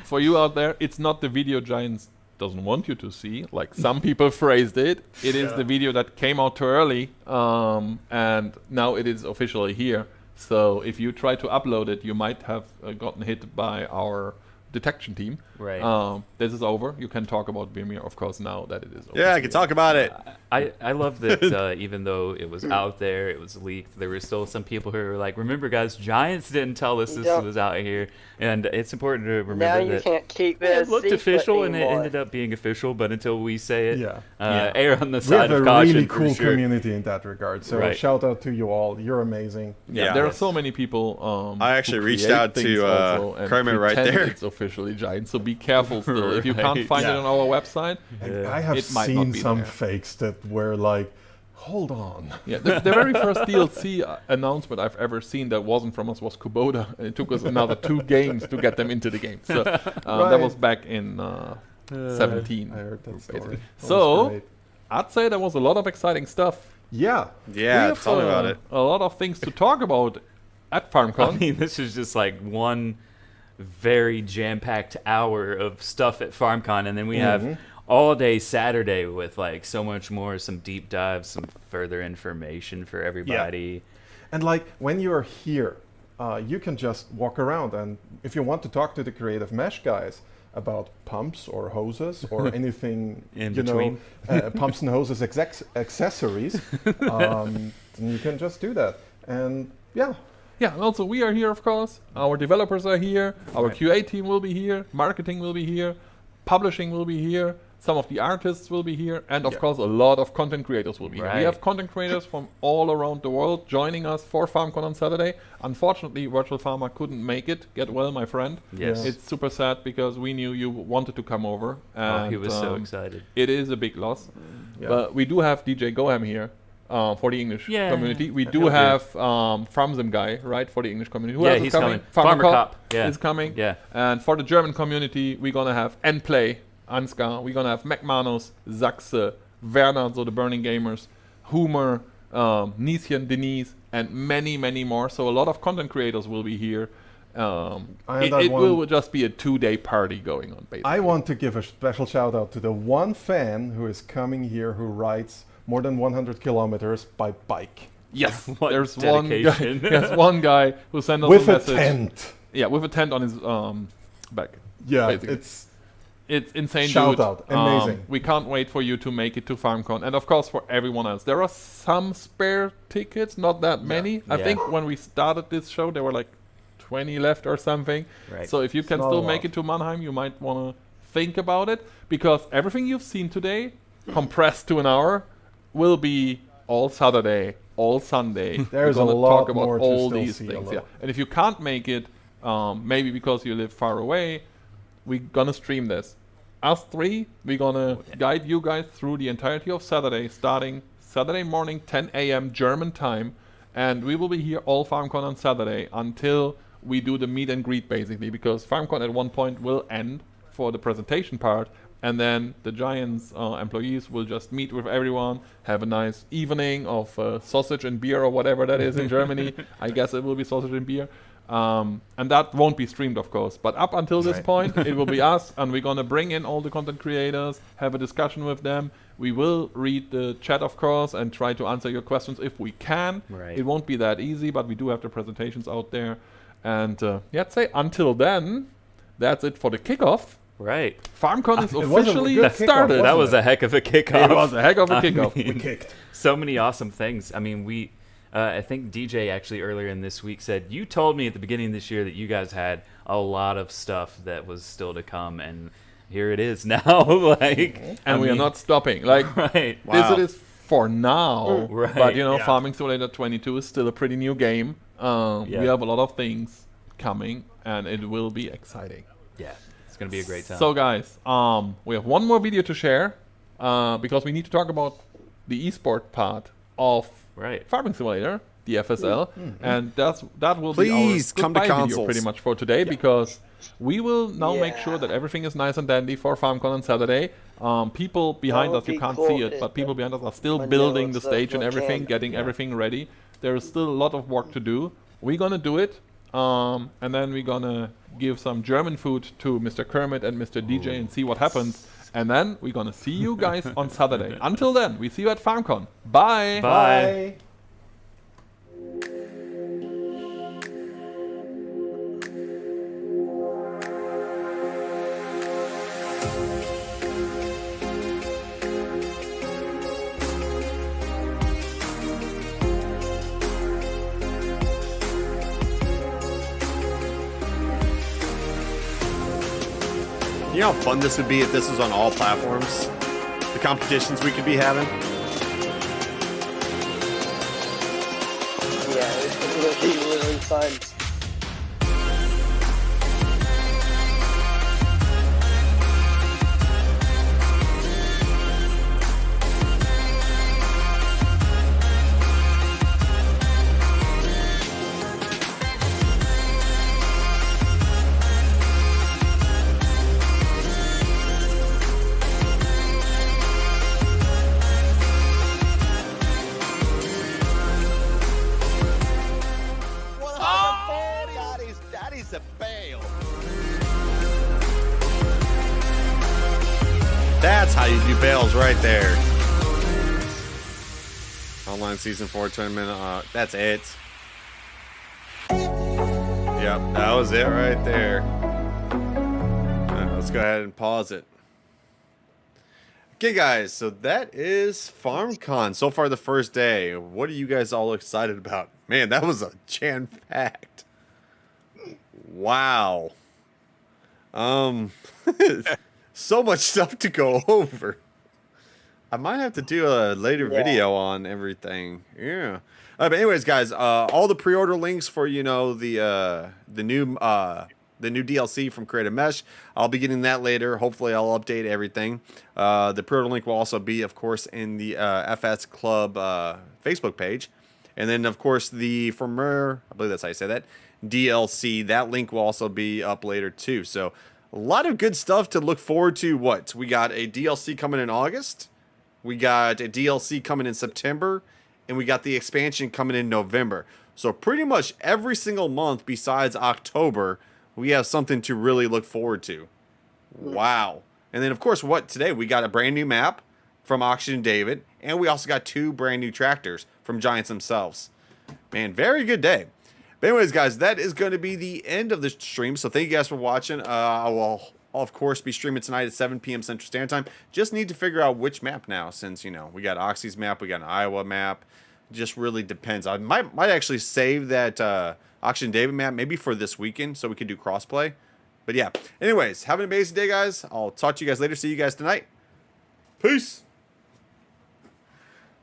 [SPEAKER 9] for you out there, it's not the video Giants doesn't want you to see, like some people phrased it. It is the video that came out too early, and now it is officially here. So if you try to upload it, you might have gotten hit by our detection team.
[SPEAKER 8] Right.
[SPEAKER 9] This is over. You can talk about Vimeo, of course, now that it is over.
[SPEAKER 2] Yeah, I can talk about it.
[SPEAKER 8] I love that even though it was out there, it was leaked, there were still some people who were like, remember guys, Giants didn't tell us this was out here. And it's important to remember
[SPEAKER 4] Now
[SPEAKER 8] that
[SPEAKER 4] you can't keep it
[SPEAKER 8] it looked
[SPEAKER 4] secret
[SPEAKER 8] official and it
[SPEAKER 4] anymore.
[SPEAKER 8] ended up being official, but until we say it,
[SPEAKER 3] Yeah.
[SPEAKER 8] err on the
[SPEAKER 3] We
[SPEAKER 8] side
[SPEAKER 3] have
[SPEAKER 8] of
[SPEAKER 3] a
[SPEAKER 8] caution.
[SPEAKER 3] really
[SPEAKER 8] for
[SPEAKER 3] cool
[SPEAKER 8] sure.
[SPEAKER 3] community in that regard. So
[SPEAKER 8] Right.
[SPEAKER 3] shout out to you all. You're amazing.
[SPEAKER 9] Yeah, there are so many people.
[SPEAKER 2] I
[SPEAKER 9] who
[SPEAKER 2] actually reached
[SPEAKER 9] create
[SPEAKER 2] out to,
[SPEAKER 9] things also and
[SPEAKER 2] Kermit right
[SPEAKER 9] pretend
[SPEAKER 2] there.
[SPEAKER 9] It's officially Giant, so be careful still. If you can't
[SPEAKER 8] Right.
[SPEAKER 9] find it on our website,
[SPEAKER 3] And I have
[SPEAKER 9] it might not
[SPEAKER 3] seen
[SPEAKER 9] be
[SPEAKER 3] some
[SPEAKER 9] there.
[SPEAKER 3] fakes that were like, hold on.
[SPEAKER 9] Yeah, the very first DLC announcement I've ever seen that wasn't from us was Kubota, and it took us another 2 games to get them into the game. So that was back in 17.
[SPEAKER 3] I heard that story.
[SPEAKER 9] basically.
[SPEAKER 3] That was
[SPEAKER 9] So
[SPEAKER 3] great.
[SPEAKER 9] I'd say there was a lot of exciting stuff.
[SPEAKER 3] Yeah.
[SPEAKER 2] Yeah,
[SPEAKER 9] We have,
[SPEAKER 2] tell me about it.
[SPEAKER 9] A lot of things to talk about at FarmCon.
[SPEAKER 8] I mean, this is just like one very jam-packed hour of stuff at FarmCon, and then we have all day Saturday with like so much more, some deep dives, some further information for everybody.
[SPEAKER 3] And like when you're here, you can just walk around, and if you want to talk to the Creative Mesh guys about pumps or hoses or anything
[SPEAKER 8] In between.
[SPEAKER 3] pumps and hoses accessories, then you can just do that. And yeah.
[SPEAKER 9] Yeah, and also we are here, of course. Our developers are here. Our QA team will be here. Marketing will be here. Publishing will be here. Some of the artists will be here. And, of course, a lot of content creators will be here. We have content creators from all around the world joining us for FarmCon on Saturday. Unfortunately, Virtual Farmer couldn't make it. Get well, my friend.
[SPEAKER 8] Yes.
[SPEAKER 9] It's super sad because we knew you wanted to come over.
[SPEAKER 8] Oh, he
[SPEAKER 9] And,
[SPEAKER 8] was so excited.
[SPEAKER 9] It is a big loss.
[SPEAKER 3] Yeah.
[SPEAKER 9] But we do have DJ Goham here for the English
[SPEAKER 8] Yeah.
[SPEAKER 9] community. We do
[SPEAKER 8] He'll do.
[SPEAKER 9] have FarmZim guy, right, for the English community. Who
[SPEAKER 8] Yeah,
[SPEAKER 9] else is
[SPEAKER 8] he's
[SPEAKER 9] coming?
[SPEAKER 8] coming.
[SPEAKER 9] Farmer
[SPEAKER 8] Farmer
[SPEAKER 9] Cop
[SPEAKER 8] Cop, yeah.
[SPEAKER 9] is coming.
[SPEAKER 8] Yeah.
[SPEAKER 9] And for the German community, we're gonna have Nplay, Ansgar. We're gonna have McManus, Sachse, Werner, so the Burning Gamers, Humer, Nieschen, Denise, and many, many more. So a lot of content creators will be here. It will just be a 2-day party going on, basically.
[SPEAKER 3] I want to give a special shout out to the one fan who is coming here who rides more than 100 kilometers by bike.
[SPEAKER 9] Yes,
[SPEAKER 8] What
[SPEAKER 9] there's
[SPEAKER 8] dedication.
[SPEAKER 9] one guy. There's one guy who sent us
[SPEAKER 3] With
[SPEAKER 9] a
[SPEAKER 3] a
[SPEAKER 9] message.
[SPEAKER 3] tent.
[SPEAKER 9] Yeah, with a tent on his back.
[SPEAKER 3] Yeah,
[SPEAKER 9] basically. it's insane.
[SPEAKER 3] Shout
[SPEAKER 9] dude.
[SPEAKER 3] out, amazing.
[SPEAKER 9] We can't wait for you to make it to FarmCon, and of course for everyone else. There are some spare tickets, not that many. I
[SPEAKER 8] Yeah.
[SPEAKER 9] think when we started this show, there were like 20 left or something.
[SPEAKER 8] Right.
[SPEAKER 9] So if you can
[SPEAKER 3] Not
[SPEAKER 9] still
[SPEAKER 3] a
[SPEAKER 9] make
[SPEAKER 3] lot.
[SPEAKER 9] it to Mannheim, you might want to think about it, because everything you've seen today, compressed to an hour, will be all Saturday, all Sunday.
[SPEAKER 3] There's
[SPEAKER 9] We're
[SPEAKER 3] a
[SPEAKER 9] gonna
[SPEAKER 3] lot
[SPEAKER 9] talk about
[SPEAKER 3] more to
[SPEAKER 9] all
[SPEAKER 3] still
[SPEAKER 9] these
[SPEAKER 3] see, a
[SPEAKER 9] things.
[SPEAKER 3] lot.
[SPEAKER 9] Yeah. And if you can't make it, maybe because you live far away, we're gonna stream this. Us three, we're gonna guide you guys through the entirety of Saturday, starting Saturday morning, 10 a.m. German time, and we will be here all FarmCon on Saturday until we do the meet and greet, basically, because FarmCon at one point will end for the presentation part, and then the Giants employees will just meet with everyone, have a nice evening of sausage and beer or whatever that is in Germany. I guess it will be sausage and beer. And that won't be streamed, of course. But up until this point, it will be us, and we're going to bring in all the content creators, have a discussion with them. We will read the chat, of course, and try to answer your questions if we can.
[SPEAKER 8] Right.
[SPEAKER 9] It won't be that easy, but we do have the presentations out there. And yeah, I'd say until then, that's it for the kickoff.
[SPEAKER 8] Right.
[SPEAKER 9] FarmCon is
[SPEAKER 3] It was a
[SPEAKER 9] officially
[SPEAKER 3] good kickoff,
[SPEAKER 9] started.
[SPEAKER 8] That was a heck of a kickoff.
[SPEAKER 9] It was a heck of a kickoff.
[SPEAKER 8] mean,
[SPEAKER 3] We kicked.
[SPEAKER 8] So many awesome things. I mean, I think DJ actually earlier in this week said, you told me at the beginning of this year that you guys had a lot of stuff that was still to come, and here it is now.
[SPEAKER 9] And we are not stopping. Like,
[SPEAKER 8] right.
[SPEAKER 9] this it is for now.
[SPEAKER 8] Right.
[SPEAKER 9] But, you know,
[SPEAKER 8] Yeah.
[SPEAKER 9] Farming Simulator 22 is still a pretty new game.
[SPEAKER 8] Yeah.
[SPEAKER 9] We have a lot of things coming, and it will be exciting.
[SPEAKER 8] Yeah, it's going to be a great time.
[SPEAKER 9] So, guys, we have one more video to share, because we need to talk about the esport part of Farming Simulator, the FSL, and that will
[SPEAKER 2] Please
[SPEAKER 9] be our
[SPEAKER 2] come to
[SPEAKER 9] goodbye video
[SPEAKER 2] consoles.
[SPEAKER 9] pretty much for today, because we will now make sure that everything is nice and dandy for FarmCon on Saturday. People behind
[SPEAKER 4] That
[SPEAKER 9] us,
[SPEAKER 4] would
[SPEAKER 9] you
[SPEAKER 4] be
[SPEAKER 9] can't
[SPEAKER 4] cool
[SPEAKER 9] see it,
[SPEAKER 4] if
[SPEAKER 9] but people behind us are still
[SPEAKER 4] Manila
[SPEAKER 9] building the
[SPEAKER 4] stuff
[SPEAKER 9] stage and
[SPEAKER 4] will
[SPEAKER 9] everything,
[SPEAKER 4] can.
[SPEAKER 9] getting everything ready. There is still a lot of work to do. We're gonna do it, and then we're gonna give some German food to Mr. Kermit and Mr. DJ and see what happens. And then we're gonna see you guys on Saturday. Until then, we see you at FarmCon. Bye.
[SPEAKER 8] Bye.
[SPEAKER 2] You know how fun this would be if this was on all platforms? The competitions we could be having?
[SPEAKER 4] Yeah, it would be really fun.
[SPEAKER 2] Daddy's a bail. That's how you do bails right there. Online Season 4 tournament. That's it. Yep, that was it right there. All right, let's go ahead and pause it. Okay, guys, so that is FarmCon. So far, the first day. What are you guys all excited about? Man, that was a jam-packed. Wow. So much stuff to go over. I might have to do a later video on everything. Yeah. But anyways, guys, all the pre-order links for, you know, the new the new DLC from Creative Mesh. I'll be getting that later. Hopefully, I'll update everything. The pre-order link will also be, of course, in the FSClub Facebook page. And then, of course, the Former, I believe that's how you say that, DLC, that link will also be up later, too. So, a lot of good stuff to look forward to. What? We got a DLC coming in August. We got a DLC coming in September. And we got the expansion coming in November. So pretty much every single month besides October, we have something to really look forward to. Wow. And then, of course, today we got a brand new map from Auction David. And we also got 2 brand new tractors from Giants themselves. Man, very good day. But anyways, guys, that is going to be the end of the stream. So thank you guys for watching. I will, of course, be streaming tonight at 7 p.m. Central Standard Time. Just need to figure out which map now since, you know, we got Oxy's map, we got an Iowa map. Just really depends. I might actually save that Auction David map maybe for this weekend so we can do crossplay. But yeah. Anyways, have an amazing day, guys. I'll talk to you guys later. See you guys tonight. Peace.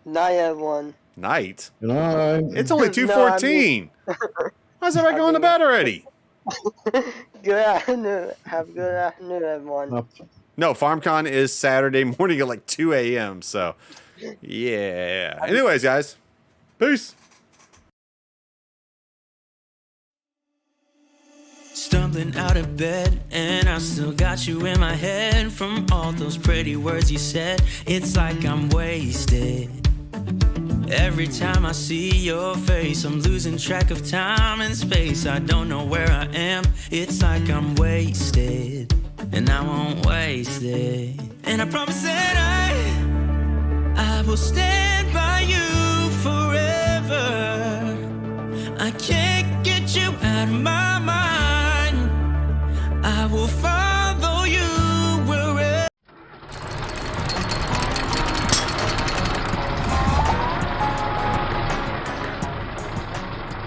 [SPEAKER 4] Night, everyone.
[SPEAKER 2] Night?
[SPEAKER 5] Good night.
[SPEAKER 2] It's only 2:14. Why's everybody going to bed already?
[SPEAKER 4] Good afternoon. Have a good afternoon, everyone.
[SPEAKER 2] No, FarmCon is Saturday morning at like 2 a.m. So, yeah. Anyways, guys. Peace.
[SPEAKER 1] Stumbling out of bed, and I still got you in my head from all those pretty words you said. It's like I'm wasted. Every time I see your face, I'm losing track of time and space. I don't know where I am. It's like I'm wasted, and I won't waste it. And I promise that I will stand by you forever. I can't get you out of my mind. I will fight.